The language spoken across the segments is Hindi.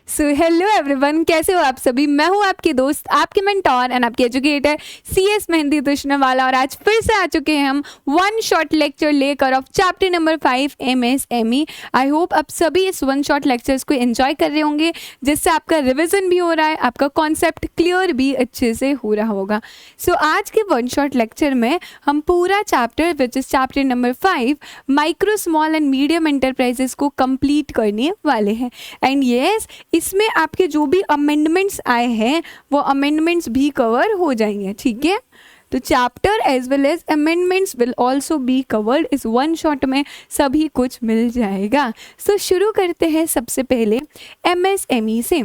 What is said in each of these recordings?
सो हेलो एवरीवन, कैसे हो आप सभी। मैं हूँ आपकी दोस्त, आपके मेंटोर एंड आपकी एजुकेटर CS मेहंदी दुश्मनवाला। और आज फिर से आ चुके हैं हम वन शॉट लेक्चर लेकर of chapter number 5 MSME। I hope आप सभी इस वन शॉट लेक्चर्स को एंजॉय कर रहे होंगे, जिससे आपका रिविजन भी हो रहा है, आपका कॉन्सेप्ट क्लियर भी अच्छे से हो रहा होगा। सो आज के वन शॉट लेक्चर में हम पूरा chapter which is chapter number 5 micro small and medium enterprises को कंप्लीट करने वाले हैं। एंड यस, इसमें आपके जो भी अमेंडमेंट्स आए हैं वो अमेंडमेंट्स भी कवर हो जाएंगे, ठीक है। तो chapter as well as amendments will also be covered, इस वन शॉट में सभी कुछ मिल जाएगा। सो शुरू करते हैं सबसे पहले MSME से।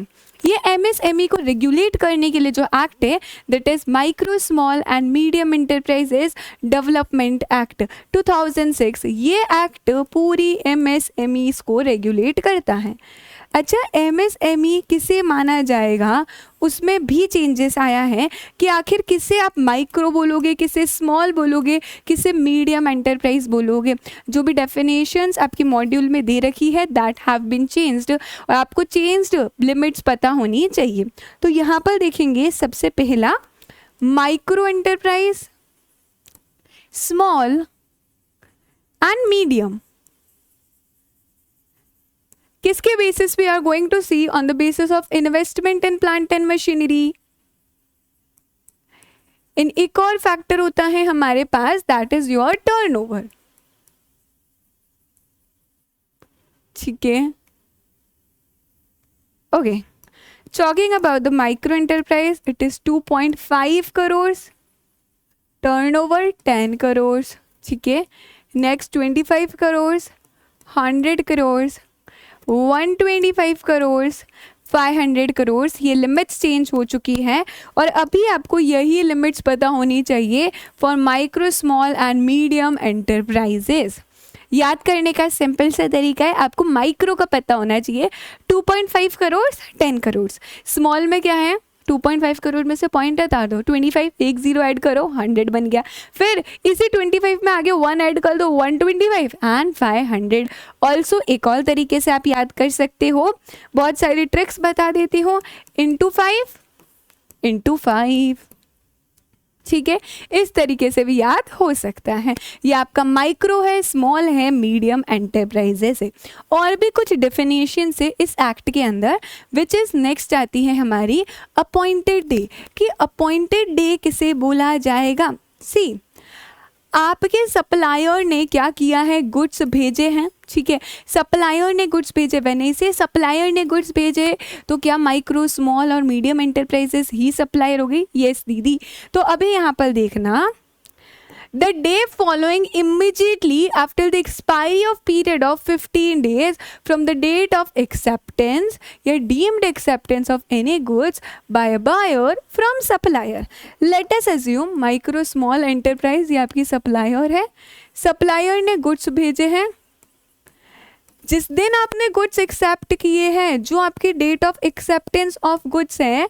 ये MSME को रेगुलेट करने के लिए जो एक्ट है that is micro small and medium enterprises development act 2006। ये एक्ट पूरी MSMEs को रेगुलेट करता है। अच्छा, MSME किसे माना जाएगा, उसमें भी चेंजेस आया है कि आखिर किसे आप माइक्रो बोलोगे, किसे स्मॉल बोलोगे, किसे मीडियम एंटरप्राइज बोलोगे। जो भी डेफिनेशंस आपकी मॉड्यूल में दे रखी है दैट हैव बीन चेंज्ड, और आपको चेंज्ड लिमिट्स पता होनी चाहिए। तो यहाँ पर देखेंगे सबसे पहला micro enterprise, small and medium. किसके basis we are going to see on the basis of investment in plant and machinery. इन एक और फैक्टर होता है हमारे पास दैट इज योर टर्नओवर, ठीक है। Okay, talking about the micro enterprise, it is 2.5 crore, turnover 10 crore, ठीक है। नेक्स्ट 25 करोड़, 100 करोड़, 125 करोड़, 500 करोड़। ये लिमिट्स चेंज हो चुकी हैं और अभी आपको यही लिमिट्स पता होनी चाहिए for micro small and medium enterprises. याद करने का सिंपल सा तरीका है, आपको माइक्रो का पता होना चाहिए। 2.5 करोड़, 10 करोड़। स्मॉल में क्या है, 2.5 करोड़ में से पॉइंट हटा दो, 25, एक जीरो ऐड करो, 100 बन गया। फिर इसी 25 में आगे 1 ऐड कर दो, 125 एंड 500। ऑल्सो एक और तरीके से आप याद कर सकते हो, बहुत सारी ट्रिक्स बता देती हूँ। इंटू 5, ठीक है। इस तरीके से भी याद हो सकता है। ये आपका माइक्रो है, स्मॉल है, मीडियम एंटरप्राइजेस है। और भी कुछ डेफिनेशन से इस एक्ट के अंदर विच इज नेक्स्ट आती है हमारी अपॉइंटेड डे। कि अपॉइंटेड डे किसे बोला जाएगा। सी, आपके सप्लायर ने क्या किया है, गुड्स भेजे हैं, ठीक है। सप्लायर ने गुड्स भेजे, वैसे से सप्लायर ने गुड्स भेजे तो क्या माइक्रो स्मॉल और मीडियम एंटरप्राइजेस ही सप्लायर हो गई। यस दीदी। तो अभी यहाँ पर देखना, the day following immediately after the expiry of period of 15 days from the date of acceptance या deemed acceptance of any goods by a buyer from supplier. Let us assume micro small enterprise ये आपकी supplier है, supplier ने goods भेजे हैं। जिस दिन आपने goods accept किए हैं, जो आपकी date of acceptance of goods है,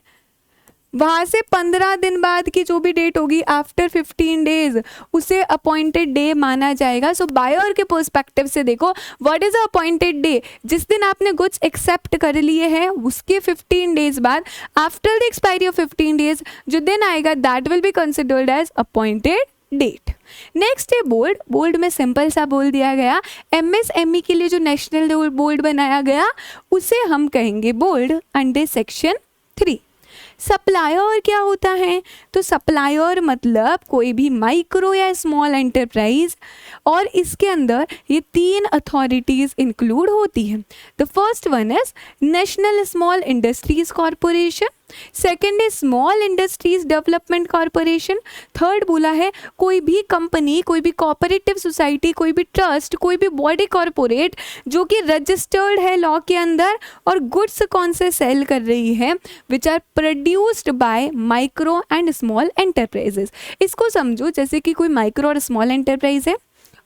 वहाँ से 15 दिन बाद की जो भी डेट होगी आफ्टर 15 डेज, उसे अपॉइंटेड डे माना जाएगा। सो बायर के पर्सपेक्टिव से देखो, what is a appointed day. जिस दिन आपने गुड्स एक्सेप्ट कर लिए हैं उसके 15 डेज बाद, after the expiry of 15 days जो दिन आएगा that will be considered as appointed date. Next है बोर्ड। बोर्ड में सिंपल सा बोल दिया गया, MSME के लिए जो नेशनल बोर्ड बनाया गया उसे हम कहेंगे बोर्ड अंडर सेक्शन 3। सप्लायर क्या होता है, तो सप्लायर मतलब कोई भी माइक्रो या स्मॉल एंटरप्राइज, और इसके अंदर ये 3 अथॉरिटीज इंक्लूड होती हैं। The first one is national small industries corporation, second is small industries development corporation, third बोला है कोई भी कंपनी, कोई भी कोऑपरेटिव सोसाइटी, कोई भी ट्रस्ट, कोई भी बॉडी कॉरपोरेट जो कि रजिस्टर्ड है लॉ के अंदर और गुड्स कौन से सेल कर रही है which are produced by micro and small enterprises. इसको समझो जैसे कि कोई माइक्रो और स्मॉल एंटरप्राइज है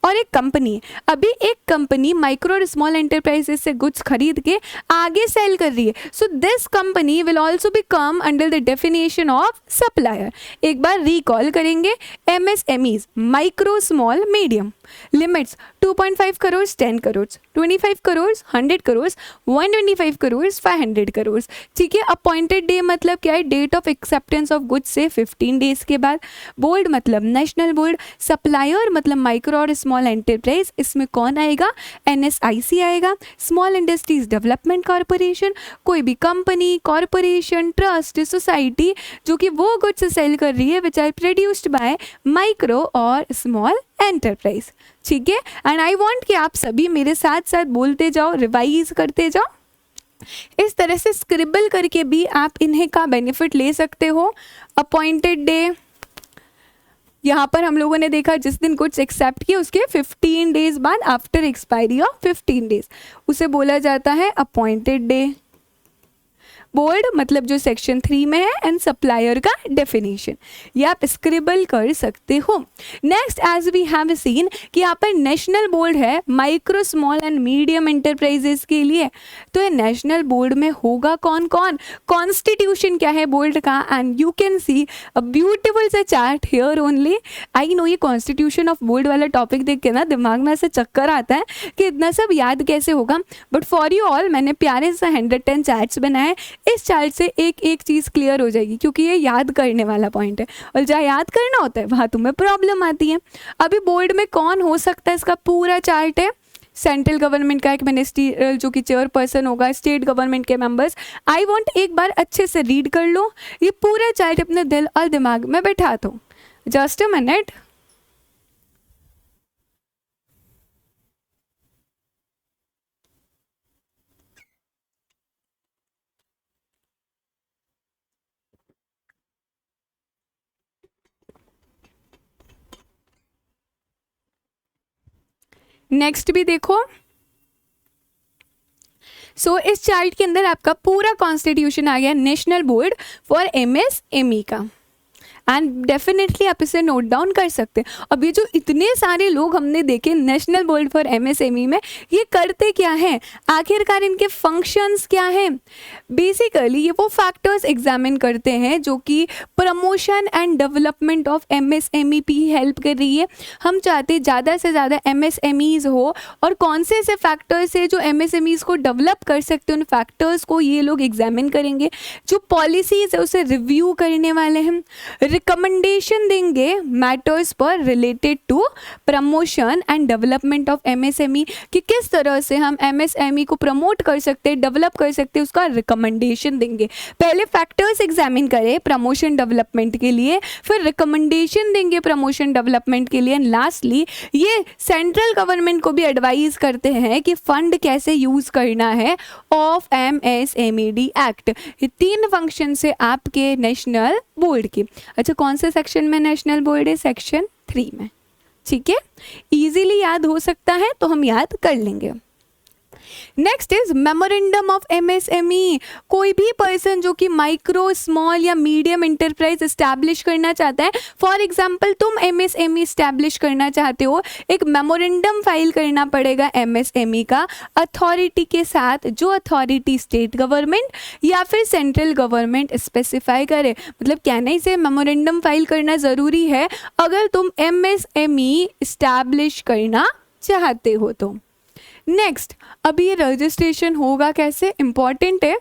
और एक कंपनी। अभी एक कंपनी माइक्रो और स्मॉल एंटरप्राइजेस से गुड्स खरीद के आगे सेल कर रही है, so this company will also be come under the definition of supplier. एक बार रिकॉल करेंगे, MSMEs micro small medium, limits 2.5 crore 10 crore, 25 crore 100 crore, 125 crore 500 crore. ठीक है। अपॉइंटेड डे मतलब क्या है? Date of acceptance of goods से 15 डेज के बाद। बोर्ड मतलब नेशनल बोर्ड। सप्लायर मतलब माइक्रो और स्मॉल एंटरप्राइज, इसमें कौन आएगा? NSIC आएगा। स्मॉल इंडस्ट्रीज डेवलपमेंट कॉरपोरेशन, कोई भी कंपनी, कॉरपोरेशन, ट्रस्ट, सोसाइटी जो कि वो गुड्स सेल कर रही है which are produced by micro और स्मॉल एंटरप्राइज। ठीक है। एंड आई वांट कि आप सभी मेरे साथ साथ बोलते जाओ, रिवाइज करते जाओ। इस तरह से स्क्रिबल करके भी आप इन्हें का बेनिफिट ले सकते हो। अपॉइंटेड डे, यहाँ पर हम लोगों ने देखा जिस दिन गुड्स एक्सेप्ट किए उसके 15 डेज बाद, आफ्टर एक्सपायरी ऑफ 15 डेज, उसे बोला जाता है अपॉइंटेड डे। बोर्ड मतलब जो सेक्शन 3 में है, एंड सप्लायर का डेफिनेशन, ये आप स्क्रिबल कर सकते हो। Next, as we have seen कि यहाँ पर नेशनल बोर्ड है micro small and medium enterprises के लिए। तो ये नेशनल बोर्ड में होगा कौन कौन? कॉन्स्टिट्यूशन क्या है बोर्ड का? And you can see a beautiful सा chart here only. I know ये कॉन्स्टिट्यूशन ऑफ बोर्ड वाला टॉपिक देख के ना दिमाग में ऐसे चक्कर आता है कि इतना सब याद कैसे होगा, बट फॉर यू ऑल मैंने प्यारे से 110 चार्ट्स बनाए। इस चार्ट से एक एक चीज़ क्लियर हो जाएगी, क्योंकि ये याद करने वाला पॉइंट है, और जहाँ याद करना होता है वहाँ तुम्हें प्रॉब्लम आती है। अभी बोर्ड में कौन हो सकता है, इसका पूरा चार्ट है। सेंट्रल गवर्नमेंट का एक मिनिस्ट्री जो कि चेयरपर्सन होगा, स्टेट गवर्नमेंट के मेंबर्स। आई वांट एक बार अच्छे से रीड कर लो, ये पूरा चार्ट अपने दिल और दिमाग में बैठा दो। Just a minute. नेक्स्ट भी देखो। सो इस चार्ट के अंदर आपका पूरा कॉन्स्टिट्यूशन आ गया नेशनल बोर्ड फॉर MSME का, एंड डेफिनेटली आप इसे नोट डाउन कर सकते हैं। अब ये जो इतने सारे लोग हमने देखे नेशनल बोर्ड फॉर MSME में, ये करते क्या हैं, आखिरकार इनके फंक्शंस क्या हैं? बेसिकली ये वो फैक्टर्स एग्जामिन करते हैं जो कि promotion and development of MSME पे हेल्प कर रही है। हम चाहते ज़्यादा से ज़्यादा MSMEs हो, और कौन से ऐसे फैक्टर्स है जो MSMEs को डेवलप कर सकते हैं, उन फैक्टर्स को ये लोग एग्जामिन करेंगे। जो पॉलिसीज़ है उसे रिव्यू करने वाले हैं, रिकमेंडेशन देंगे मैटर्स पर related to promotion and development of MSME, कि किस तरह से हम MSME को प्रमोट कर सकते हैं, डेवलप कर सकते हैं, उसका रिकमेंडेशन देंगे। पहले फैक्टर्स एग्जामिन करें प्रमोशन डेवलपमेंट के लिए, फिर रिकमेंडेशन देंगे प्रमोशन डेवलपमेंट के लिए, एंड लास्टली ये सेंट्रल गवर्नमेंट को भी एडवाइज करते हैं कि फंड कैसे यूज करना है ऑफ MSMED एक्ट। ये 3 फंक्शन से आपके नेशनल बोर्ड की। अच्छा, कौन से सेक्शन में नेशनल बोर्ड है? सेक्शन 3 में। ठीक है, इजीली याद हो सकता है तो हम याद कर लेंगे। Next is memorandum of MSME। कोई भी पर्सन जो कि माइक्रो स्मॉल या मीडियम इंटरप्राइज एस्टैब्लिश करना चाहता है, फॉर एग्जांपल तुम MSME एस्टैब्लिश करना चाहते हो, एक मेमोरेंडम फाइल करना पड़ेगा MSME का अथॉरिटी के साथ, जो अथॉरिटी स्टेट गवर्नमेंट या फिर सेंट्रल गवर्नमेंट स्पेसिफाई करे। मतलब कहने ही से मेमोरेंडम फाइल करना ज़रूरी है अगर तुम MSME एस्टैब्लिश करना चाहते हो तो। नेक्स्ट, अभी ये रजिस्ट्रेशन होगा कैसे, इंपॉर्टेंट है,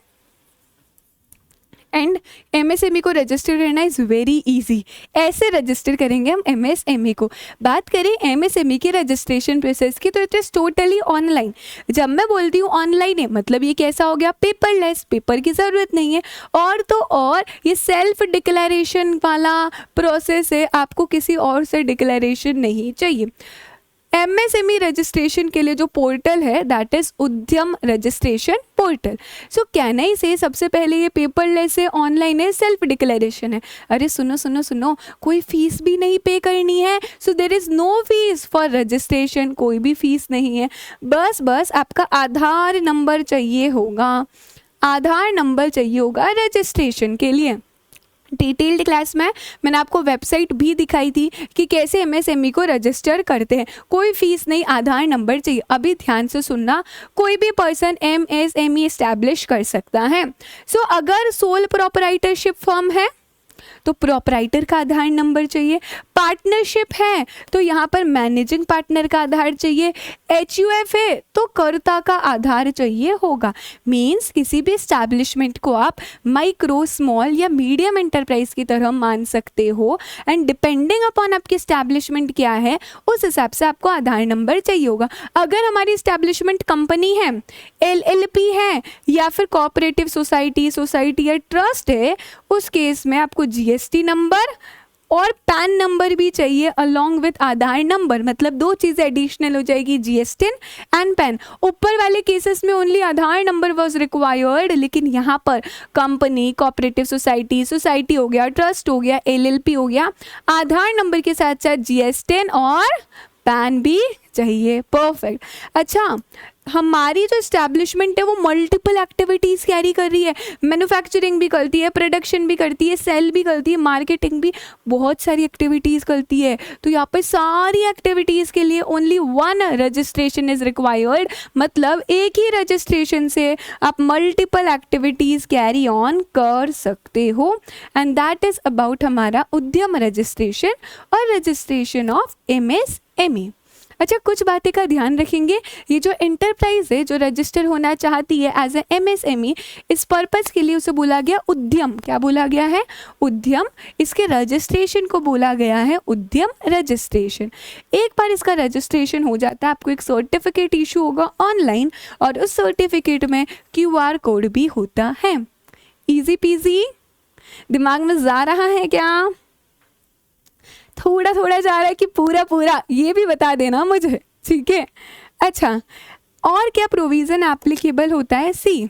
एंड MSME को रजिस्टर करना इज़ वेरी इजी। ऐसे रजिस्टर करेंगे हम MSME को। बात करें MSME की रजिस्ट्रेशन प्रोसेस की, तो इट इज़ टोटली ऑनलाइन। जब मैं बोलती हूँ ऑनलाइन है, मतलब ये कैसा हो गया, पेपरलेस, पेपर की ज़रूरत नहीं है। और तो और ये सेल्फ डिक्लेरेशन वाला प्रोसेस है, आपको किसी और से डिक्लेरेशन नहीं चाहिए। MSME रजिस्ट्रेशन के लिए जो पोर्टल है दैट इज उद्यम रजिस्ट्रेशन पोर्टल। सो कहना ही से सबसे पहले ये पेपरलेस है, ऑनलाइन है, सेल्फ डिक्लेरेशन है। अरे सुनो सुनो सुनो, कोई फीस भी नहीं पे करनी है। So there is no fees for registration, कोई भी फीस नहीं है। बस आपका आधार नंबर चाहिए होगा, आधार नंबर चाहिए होगा रजिस्ट्रेशन के लिए। डिटेल्ड क्लास में मैंने आपको वेबसाइट भी दिखाई थी कि कैसे MSME को रजिस्टर करते हैं। कोई फीस नहीं, आधार नंबर चाहिए। अभी ध्यान से सुनना, कोई भी पर्सन MSME एस्टैब्लिश कर सकता है। सो अगर सोल प्रोप्राइटरशिप फर्म है तो प्रोपराइटर का आधार नंबर चाहिए। पार्टनरशिप है तो यहाँ पर मैनेजिंग पार्टनर का आधार चाहिए। HUF है तो कर्ता का आधार चाहिए होगा। मीन्स किसी भी एस्टैब्लिशमेंट को आप माइक्रो, स्मॉल या मीडियम एंटरप्राइज की तरह मान सकते हो, एंड डिपेंडिंग अपॉन आपकी एस्टैब्लिशमेंट क्या है उस हिसाब से आपको आधार नंबर चाहिए होगा। अगर हमारी एस्टैब्लिशमेंट कंपनी है, LLP है या फिर कोऑपरेटिव सोसाइटी या ट्रस्ट है, उस केस में आपको GST नंबर और पैन नंबर भी चाहिए अलोंग विथ आधार नंबर। मतलब दो चीज़ें एडिशनल हो जाएगी, GST एंड पैन। ऊपर वाले केसेस में only Aadhaar number was required, लेकिन यहाँ पर कंपनी, कोऑपरेटिव सोसाइटी हो गया, ट्रस्ट हो गया, LLP हो गया, आधार नंबर के साथ साथ GST और पैन भी चाहिए। परफेक्ट। अच्छा, हमारी जो एस्टैब्लिशमेंट है वो मल्टीपल एक्टिविटीज़ कैरी कर रही है। मैन्युफैक्चरिंग भी करती है, प्रोडक्शन भी करती है, सेल भी करती है, मार्केटिंग भी, बहुत सारी एक्टिविटीज़ करती है। तो यहाँ पर सारी एक्टिविटीज़ के लिए only one registration is required. मतलब एक ही रजिस्ट्रेशन से आप मल्टीपल एक्टिविटीज़ कैरी ऑन कर सकते हो, एंड दैट इज़ अबाउट हमारा उद्यम रजिस्ट्रेशन और रजिस्ट्रेशन ऑफ MSME। अच्छा, कुछ बातें का ध्यान रखेंगे। ये जो एंटरप्राइज है जो रजिस्टर होना चाहती है एज ए MSME, इस पर्पस के लिए उसे बोला गया उद्यम। क्या बोला गया है? उद्यम। इसके रजिस्ट्रेशन को बोला गया है उद्यम रजिस्ट्रेशन। एक बार इसका रजिस्ट्रेशन हो जाता है, आपको एक सर्टिफिकेट इशू होगा ऑनलाइन, और उस सर्टिफिकेट में QR कोड भी होता है। Easy PG. दिमाग में जा रहा है क्या? थोड़ा थोड़ा जा रहा है कि पूरा पूरा? ये भी बता देना मुझे, ठीक है। अच्छा, और क्या प्रोविज़न एप्लीकेबल होता है? सी,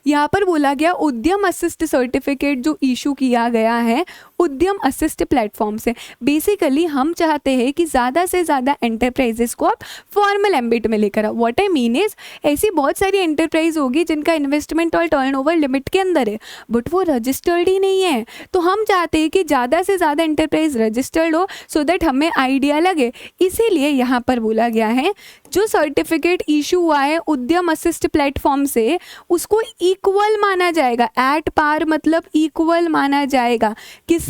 यहाँ पर बोला गया उद्यम असिस्ट सर्टिफिकेट जो इशू किया गया है उद्यम असिस्ट प्लेटफॉर्म से। बेसिकली हम चाहते हैं कि ज़्यादा से ज़्यादा एंटरप्राइजेस को आप फॉर्मल एम्बिट में लेकर आओ। व्हाट आई मीन इज, ऐसी बहुत सारी एंटरप्राइज होगी जिनका इन्वेस्टमेंट और टर्नओवर लिमिट के अंदर है, बट वो रजिस्टर्ड ही नहीं है। तो हम चाहते हैं कि ज़्यादा से ज़्यादा एंटरप्राइज रजिस्टर्ड हो, सो दैट हमें आइडिया लगे। इसीलिए यहाँ पर बोला गया है जो सर्टिफिकेट इशू हुआ है उद्यम असिस्ट प्लेटफॉर्म से, उसको इक्वल माना जाएगा। एट पार मतलब इक्वल माना जाएगा किसके?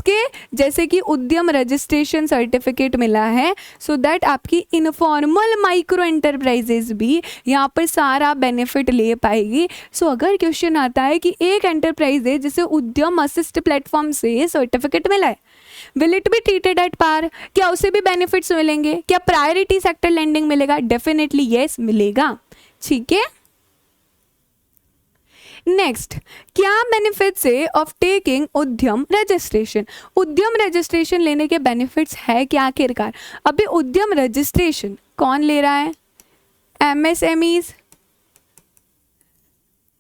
जैसे कि उद्यम रजिस्ट्रेशन सर्टिफिकेट मिला है, सो दैट आपकी इनफॉर्मल माइक्रो एंटरप्राइजेस भी यहाँ पर सारा बेनिफिट ले पाएगी। सो अगर क्वेश्चन आता है कि एक एंटरप्राइज है जिसे उद्यम असिस्ट प्लेटफॉर्म से सर्टिफिकेट मिला है, will it be treated at par? क्या उसे भी बेनिफिट्स मिलेंगे? क्या प्रायोरिटी सेक्टर लेंडिंग मिलेगा? डेफिनेटली यस मिलेगा, ठीक है। नेक्स्ट, क्या बेनिफिट्स है of taking Udyam registration? Udyam registration लेने के बेनिफिट्स है क्या आखिरकार? अभी उद्यम रजिस्ट्रेशन कौन ले रहा है? MSMEs।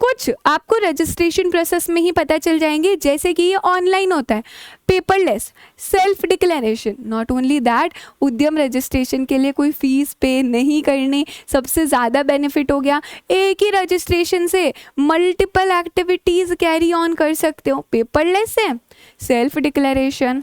कुछ आपको रजिस्ट्रेशन प्रोसेस में ही पता चल जाएंगे, जैसे कि ये ऑनलाइन होता है, paperless, self declaration. Not only that, उद्यम रजिस्ट्रेशन के लिए कोई फीस पे नहीं करनी, सबसे ज़्यादा बेनिफिट हो गया। एक ही रजिस्ट्रेशन से मल्टीपल एक्टिविटीज़ कैरी ऑन कर सकते हो, पेपरलेस है, self declaration,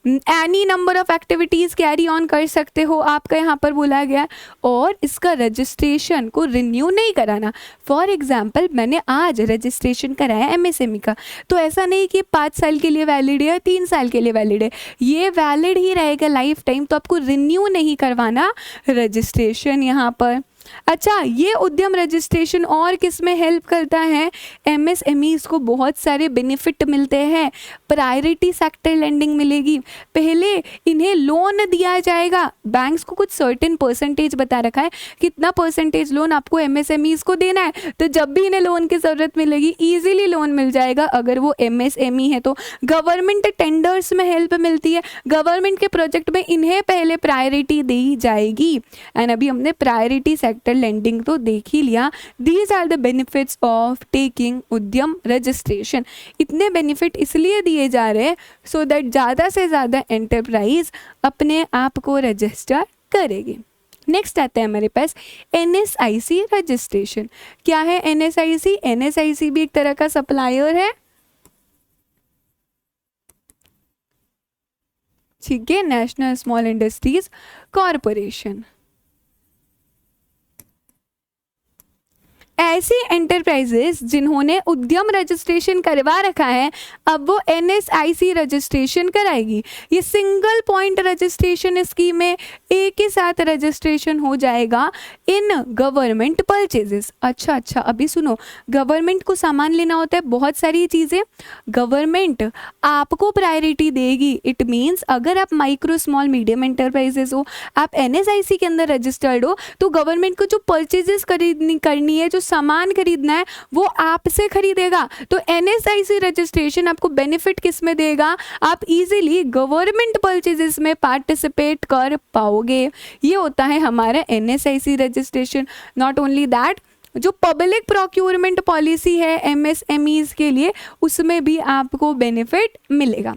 any number of activities carry on कर सकते हो, आपका यहाँ पर बोला गया। और इसका रजिस्ट्रेशन को रिन्यू नहीं कराना। फॉर एग्जांपल, मैंने आज रजिस्ट्रेशन कराया MSME का, तो ऐसा नहीं कि 5 साल के लिए वैलिड है या 3 साल के लिए वैलिड है, ये वैलिड ही रहेगा लाइफ टाइम। तो आपको रिन्यू नहीं करवाना रजिस्ट्रेशन यहाँ पर। अच्छा, ये उद्यम रजिस्ट्रेशन और किस में हेल्प करता है? MSMEs को बहुत सारे बेनिफिट मिलते हैं। प्रायोरिटी सेक्टर लेंडिंग मिलेगी, पहले इन्हें लोन दिया जाएगा। बैंक्स को कुछ सर्टेन परसेंटेज बता रखा है, कितना परसेंटेज लोन आपको MSMEs को देना है, तो जब भी इन्हें लोन की ज़रूरत मिलेगी ईजिली लोन मिल जाएगा अगर वो MSME है तो। गवर्नमेंट टेंडर्स में हेल्प मिलती है, गवर्नमेंट के प्रोजेक्ट में इन्हें पहले प्रायोरिटी दी जाएगी। एंड अभी हमने प्रायोरिटी सेक्टर लेंडिंग तो देख ही लिया। These are the benefits of taking Udyam registration. इतने बेनिफिट इसलिए दिए जा रहे हैं सो दैट ज़्यादा से ज़्यादा एंटरप्राइज अपने आप को रजिस्टर करेगी। नेक्स्ट आता है हमारे पास NSIC रजिस्ट्रेशन। क्या है NSIC? NSIC भी एक तरह का सप्लायर है, ठीक है, नेशनल स्मॉल इंडस्ट्रीज कॉरपोरेशन। ऐसी एंटरप्राइजेस जिन्होंने उद्यम रजिस्ट्रेशन करवा रखा है अब वो NSIC रजिस्ट्रेशन कराएगी। ये सिंगल पॉइंट रजिस्ट्रेशन स्कीम में एक ही साथ रजिस्ट्रेशन हो जाएगा इन गवर्नमेंट परचेजेस। अच्छा, अभी सुनो, गवर्नमेंट को सामान लेना होता है, बहुत सारी चीज़ें गवर्नमेंट आपको प्रायोरिटी देगी। इट मीन्स अगर आप माइक्रो स्मॉल मीडियम एंटरप्राइजेस हो, आप NSIC के अंदर रजिस्टर्ड हो, तो गवर्नमेंट को जो परचेजेस करनी है, जो सामान खरीदना है, वो आपसे खरीदेगा। तो NSIC रजिस्ट्रेशन आपको बेनिफिट किस में देगा? आप इजीली गवर्नमेंट परचेजेस में पार्टिसिपेट कर पाओगे। ये होता है हमारा NSIC registration. Not only that, जो पब्लिक प्रोक्योरमेंट पॉलिसी है MSMEs के लिए, उसमें भी आपको बेनिफिट मिलेगा।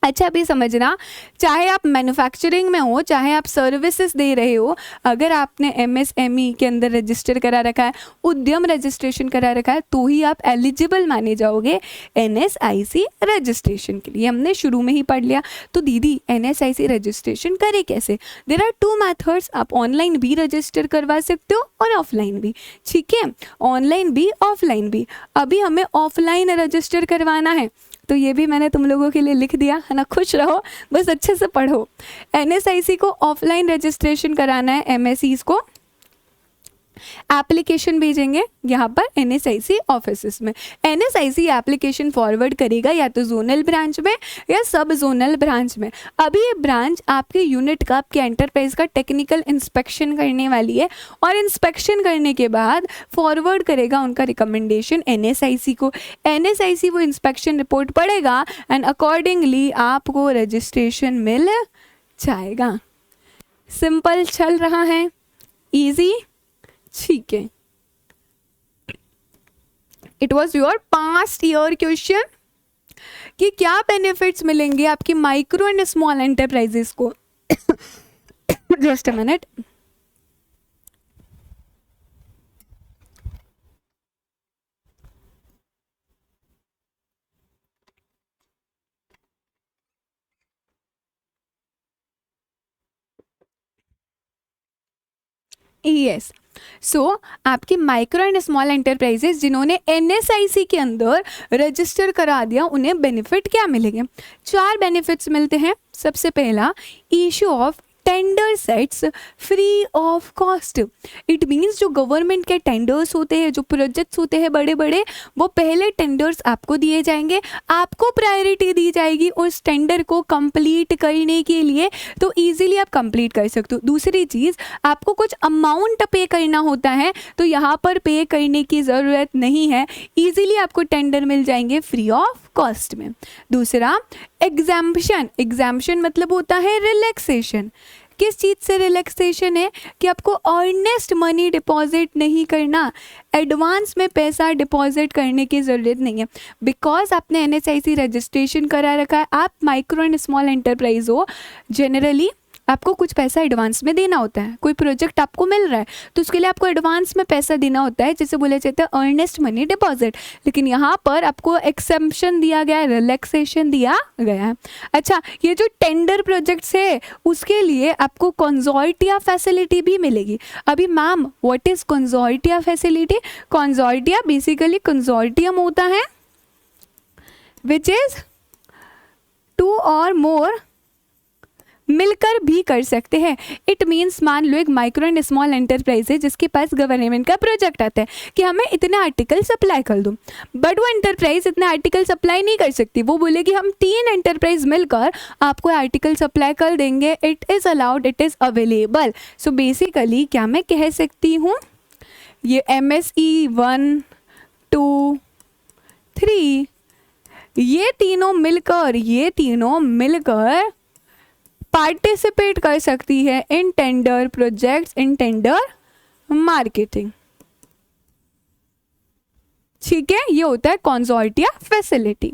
अच्छा, अभी समझना, चाहे आप मैन्युफैक्चरिंग में हो, चाहे आप सर्विसेज दे रहे हो, अगर आपने MSME के अंदर रजिस्टर करा रखा है, उद्यम रजिस्ट्रेशन करा रखा है, तो ही आप एलिजिबल माने जाओगे NSIC रजिस्ट्रेशन के लिए। हमने शुरू में ही पढ़ लिया। तो दीदी NSIC रजिस्ट्रेशन करे कैसे? There are 2 methods. आप ऑनलाइन भी रजिस्टर करवा सकते हो और ऑफलाइन भी। ठीक है, ऑनलाइन भी ऑफलाइन भी। अभी हमें ऑफलाइन रजिस्टर करवाना है, तो ये भी मैंने तुम लोगों के लिए लिख दिया है ना। खुश रहो, बस अच्छे से पढ़ो। NSIC को ऑफलाइन रजिस्ट्रेशन कराना है, MSEs को एप्लीकेशन भेजेंगे यहाँ पर NSIC ऑफिस में। NSIC एप्लीकेशन फॉरवर्ड करेगा या तो जोनल ब्रांच में या सब जोनल ब्रांच में। अभी ये ब्रांच आपके यूनिट का, आपके एंटरप्राइज का टेक्निकल इंस्पेक्शन करने वाली है, और इंस्पेक्शन करने के बाद फॉरवर्ड करेगा उनका रिकमेंडेशन NSIC को। NSIC वो इंस्पेक्शन रिपोर्ट पढ़ेगा एंड अकॉर्डिंगली आपको रजिस्ट्रेशन मिल जाएगा। सिंपल चल रहा है, इजी। ठीक है, it was your past year question कि क्या बेनिफिट्स मिलेंगे आपकी माइक्रो एंड स्मॉल एंटरप्राइजेस को। Just a minute. यस, सो आपकी माइक्रो एंड स्मॉल एंटरप्राइजेस जिन्होंने NSIC के अंदर रजिस्टर करा दिया, उन्हें बेनिफिट क्या मिलेंगे? 4 बेनिफिट्स मिलते हैं। सबसे पहला, issue of tender sets free of cost. It means जो गवर्नमेंट के टेंडर्स होते हैं, जो प्रोजेक्ट्स होते हैं बड़े बड़े, वो पहले टेंडर्स आपको दिए जाएंगे, आपको प्रायोरिटी दी जाएगी उस टेंडर को कंप्लीट करने के लिए, तो इजीली आप कंप्लीट कर सकते हो। दूसरी चीज़, आपको कुछ अमाउंट पे करना होता है, तो यहाँ पर पे करने की ज़रूरत नहीं है, इजीली आपको टेंडर मिल जाएंगे फ्री ऑफ कॉस्ट में। दूसरा, एग्जाम्पशन। एग्जाम्पशन मतलब होता है रिलैक्सेशन। किस चीज़ से रिलैक्सेशन है? कि आपको अर्नेस्ट मनी डिपॉजिट नहीं करना, एडवांस में पैसा डिपॉजिट करने की ज़रूरत नहीं है। बिकॉज आपने NSIC रजिस्ट्रेशन करा रखा है, आप माइक्रो एंड स्मॉल एंटरप्राइज हो, जनरली आपको कुछ पैसा एडवांस में देना होता है। कोई प्रोजेक्ट आपको मिल रहा है तो उसके लिए आपको एडवांस में पैसा देना होता है, जिसे बोला जाता है अर्नेस्ट मनी डिपॉजिट। लेकिन यहाँ पर आपको एक्सेम्पशन दिया गया है, रिलैक्सेशन दिया गया है। अच्छा, ये जो टेंडर प्रोजेक्ट्स है उसके लिए आपको कंसोर्टिया फैसिलिटी भी मिलेगी। अभी ma'am, what is consortia facility? Consortia basically consortium होता है विच इज 2 और मोर मिलकर भी कर सकते हैं। इट मीन्स, मान लो एक माइक्रो एंड स्मॉल एंटरप्राइज है जिसके पास गवर्नमेंट का प्रोजेक्ट आता है कि हमें इतने आर्टिकल सप्लाई कर दो, बट वो एंटरप्राइज इतने आर्टिकल सप्लाई नहीं कर सकती। वो बोलेगी हम 3 एंटरप्राइज मिलकर आपको आर्टिकल सप्लाई कर देंगे। It is allowed, it is available. So basically क्या मैं कह सकती हूँ, ये MSE 1, 2, 3 ये तीनों मिलकर पार्टिसिपेट कर सकती है इन टेंडर प्रोजेक्ट्स, इन टेंडर मार्केटिंग। ठीक है, ये होता है कंसोर्टिया फैसिलिटी।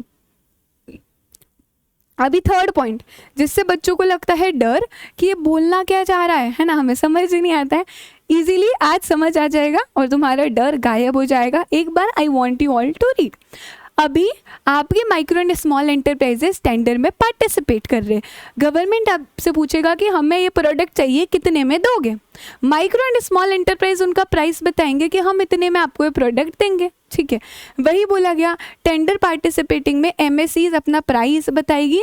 अभी थर्ड पॉइंट, जिससे बच्चों को लगता है डर कि ये बोलना क्या चाह रहा है ना, हमें समझ ही नहीं आता है। इजीली आज समझ आ जाएगा और तुम्हारा डर गायब हो जाएगा। एक बार I want you all to read. अभी आपके micro and small enterprises tender में पार्टिसिपेट कर रहे हैं। गवर्नमेंट आपसे पूछेगा कि हमें ये प्रोडक्ट चाहिए, कितने में दोगे। माइक्रो एंड स्मॉल एंटरप्राइज उनका प्राइस बताएंगे कि हम इतने में आपको ये प्रोडक्ट देंगे, ठीक है। वही बोला गया टेंडर पार्टिसिपेटिंग में एमएससीज अपना प्राइस बताएगी,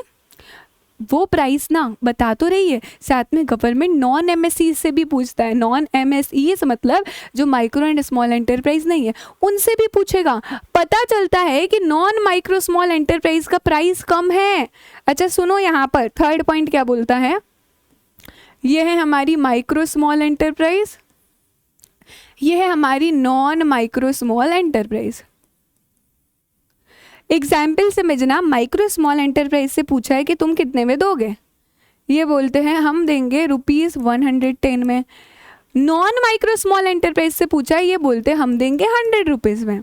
वो प्राइस ना बता तो रही है, साथ में गवर्नमेंट नॉन एमएसई से भी पूछता है। नॉन एमएसई मतलब जो माइक्रो एंड स्मॉल एंटरप्राइज नहीं है उनसे भी पूछेगा। पता चलता है कि नॉन माइक्रो स्मॉल एंटरप्राइज का प्राइस कम है। अच्छा सुनो, यहाँ पर थर्ड पॉइंट क्या बोलता है, ये है हमारी माइक्रो स्मॉल एंटरप्राइज, ये है हमारी non micro small enterprise. Example समझना, माइक्रो स्मॉल एंटरप्राइज से पूछा है कि तुम कितने में दोगे, ये बोलते हैं हम देंगे ₹110 में। नॉन माइक्रो स्मॉल एंटरप्राइज से पूछा है, ये बोलते हैं हम देंगे ₹100 में।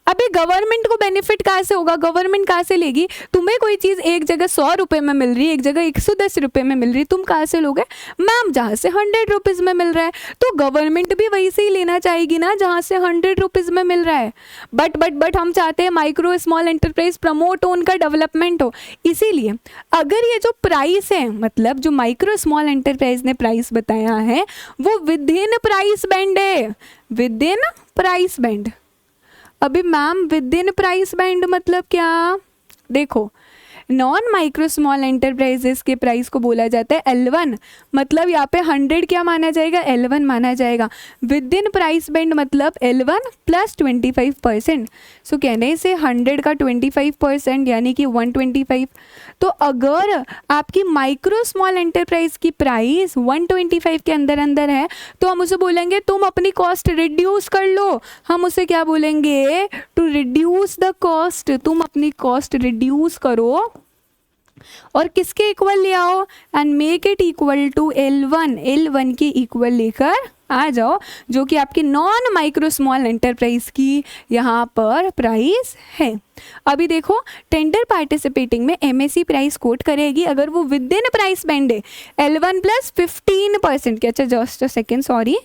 अभी गवर्नमेंट को बेनिफिट कहाँ से होगा, गवर्नमेंट कहाँ से लेगी। तुम्हें कोई चीज़ एक जगह ₹100 में मिल रही है, एक जगह ₹110 में मिल रही, तुम कहाँ से लोगे मैम, जहाँ से ₹100 में मिल रहा है। तो गवर्नमेंट भी वही से ही लेना चाहेगी ना जहाँ से ₹100 में मिल रहा है। बट हम चाहते हैं माइक्रो स्मॉल एंटरप्राइज प्रमोट हो, उनका डेवलपमेंट हो। इसीलिए अगर ये जो प्राइस है, मतलब जो माइक्रो स्मॉल एंटरप्राइज ने प्राइस बताया है वो विद इन प्राइस बैंड है, विद इन प्राइस बैंड। अभी ma'am with in price band मतलब क्या, देखो नॉन माइक्रो स्मॉल एंटरप्राइजेस के प्राइस को बोला जाता है L1, मतलब यहाँ पे 100 क्या माना जाएगा, L1 माना जाएगा। विद इन प्राइस बैंड मतलब L1 प्लस 25%। सो कहने से 100 का 25% यानी कि 125। तो अगर आपकी माइक्रो स्मॉल एंटरप्राइज की प्राइस 125 के अंदर अंदर है तो हम उसे बोलेंगे तुम अपनी कॉस्ट रिड्यूस कर लो। हम उसे क्या बोलेंगे, टू रिड्यूस द कॉस्ट, तुम अपनी कॉस्ट रिड्यूस करो और किसके इक्वल ले आओ, and make it equal to L1, L1 के इक्वल लेकर आ जाओ, जो कि आपकी नॉन माइक्रो स्मॉल एंटरप्राइज की यहाँ पर प्राइस है। अभी देखो टेंडर पार्टिसिपेटिंग में एमएससी प्राइस कोट करेगी अगर वो विद इन प्राइस बैंड है L1 प्लस 15% के, अच्छा just a second sorry,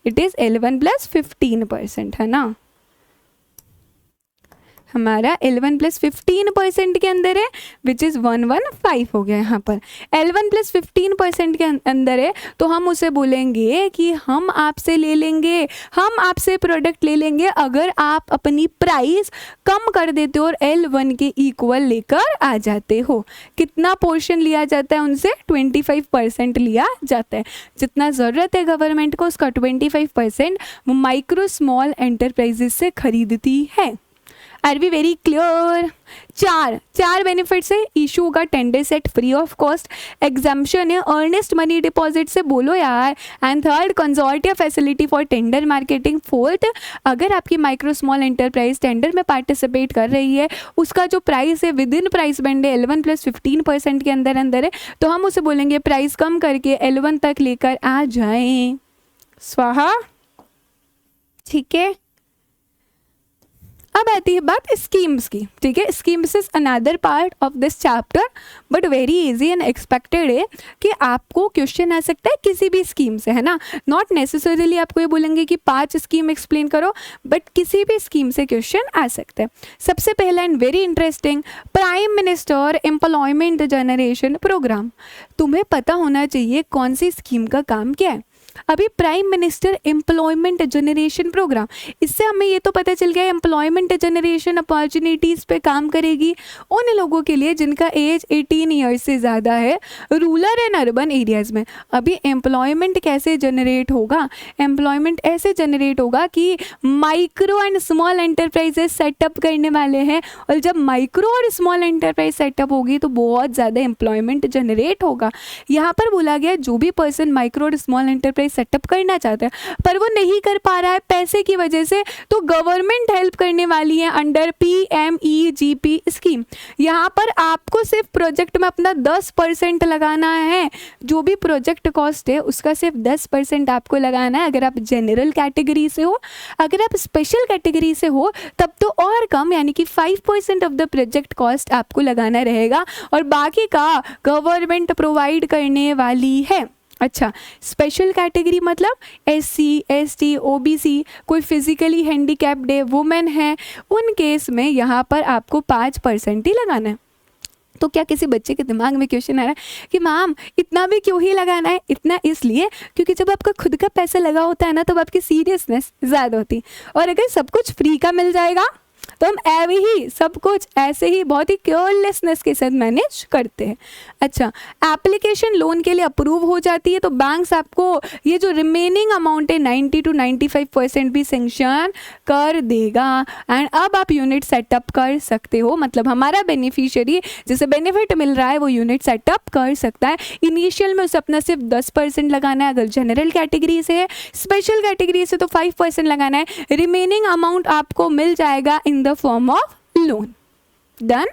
it is L1 plus 15% है ना, हमारा L1 प्लस 15% के अंदर है विच इज़ 115 हो गया यहाँ पर। L1 प्लस 15% के अंदर है तो हम उसे बोलेंगे कि हम आपसे ले लेंगे, हम आपसे प्रोडक्ट ले लेंगे अगर आप अपनी प्राइस कम कर देते हो और L1 के इक्वल लेकर आ जाते हो। कितना पोर्शन लिया जाता है उनसे, 25% लिया जाता है। जितना ज़रूरत है गवर्नमेंट को उसका 25% वो माइक्रो स्मॉल एंटरप्राइजेस से खरीदती है। Are we very clear. चार बेनिफिट्स है, इशू होगा tender set free of cost, exemption है अर्नेस्ट मनी डिपॉजिट से बोलो यार, and third consortia facility for tender marketing. Fourth, अगर आपकी माइक्रो स्मॉल एंटरप्राइज टेंडर में पार्टिसिपेट कर रही है उसका जो प्राइस है विद इन प्राइस बैंड है L1 प्लस 15% के अंदर अंदर है तो हम उसे बोलेंगे प्राइस कम करके L1 तक लेकर आ जाएं। स्वाहा, ठीक है। अब आती है बात स्कीम्स की, ठीक है। Schemes is another part of this chapter but very easy and expected है कि आपको क्वेश्चन आ सकता है किसी भी स्कीम से, है ना। नॉट नेसेसरीली आपको ये बोलेंगे कि 5 स्कीम एक्सप्लेन करो, बट किसी भी स्कीम से क्वेश्चन आ सकता है। सबसे पहला and very interesting, prime minister employment generation programme. तुम्हें पता होना चाहिए कौन सी स्कीम का काम क्या है। अभी prime minister employment generation programme, इससे हमें ये तो पता चल गया एम्प्लॉयमेंट जनरेशन अपॉर्चुनिटीज़ पे काम करेगी उन लोगों के लिए जिनका एज 18 ईयर्स से ज़्यादा है रूरल एंड अर्बन एरियाज़ में। अभी एम्प्लॉयमेंट कैसे जनरेट होगा, एम्प्लॉयमेंट ऐसे जनरेट होगा कि micro and small enterprises setup करने वाले हैं, और जब माइक्रो और स्मॉल एंटरप्राइज सेटअप होगी तो बहुत ज़्यादा एम्प्लॉयमेंट जनरेट होगा। यहाँ पर बोला गया जो भी पर्सन माइक्रो और स्मॉल एंटरप्राइज सेटअप करना चाहता है पर वो नहीं कर पा रहा है पैसे की वजह से, तो गवर्नमेंट हेल्प करने वाली है अंडर PMEGP स्कीम। यहाँ पर आपको सिर्फ प्रोजेक्ट में अपना 10% लगाना है, जो भी प्रोजेक्ट कॉस्ट है उसका सिर्फ 10% आपको लगाना है। अगर आप जनरल कैटेगरी से हो, अगर आप स्पेशल कैटेगरी से हो तब तो और कम, यानी कि 5% ऑफ द प्रोजेक्ट कॉस्ट आपको लगाना रहेगा और बाकी का गवर्नमेंट प्रोवाइड करने वाली है। अच्छा, स्पेशल कैटेगरी मतलब SC, ST, OBC, कोई फिजिकली हैंडीकैप्ड है, वुमेन है, उन केस में यहाँ पर आपको 5% ही लगाना है। तो क्या किसी बच्चे के दिमाग में क्वेश्चन आ रहा है कि मैम इतना भी क्यों ही लगाना है? इतना इसलिए क्योंकि जब आपका खुद का पैसा लगा होता है ना, तब आपकी सीरियसनेस ज़्यादा होती है। और अगर सब कुछ फ्री का मिल जाएगा तो हम ऐसे ही सब कुछ ऐसे ही बहुत ही केयरलेसनेस के साथ मैनेज करते हैं। अच्छा, एप्लीकेशन लोन के लिए अप्रूव हो जाती है तो बैंक्स आपको ये जो रिमेनिंग अमाउंट है 90 to 95% भी सेंक्शन कर देगा एंड अब आप यूनिट सेटअप कर सकते हो। मतलब हमारा बेनिफिशियरी जिसे बेनिफिट मिल रहा है वो यूनिट सेटअप कर सकता है। इनिशियल में उसे अपना सिर्फ 10% लगाना है अगर जनरल कैटेगरी से है, स्पेशल कैटेगरी से तो 5% लगाना है। रिमेनिंग अमाउंट आपको मिल जाएगा in the form of loan. Done.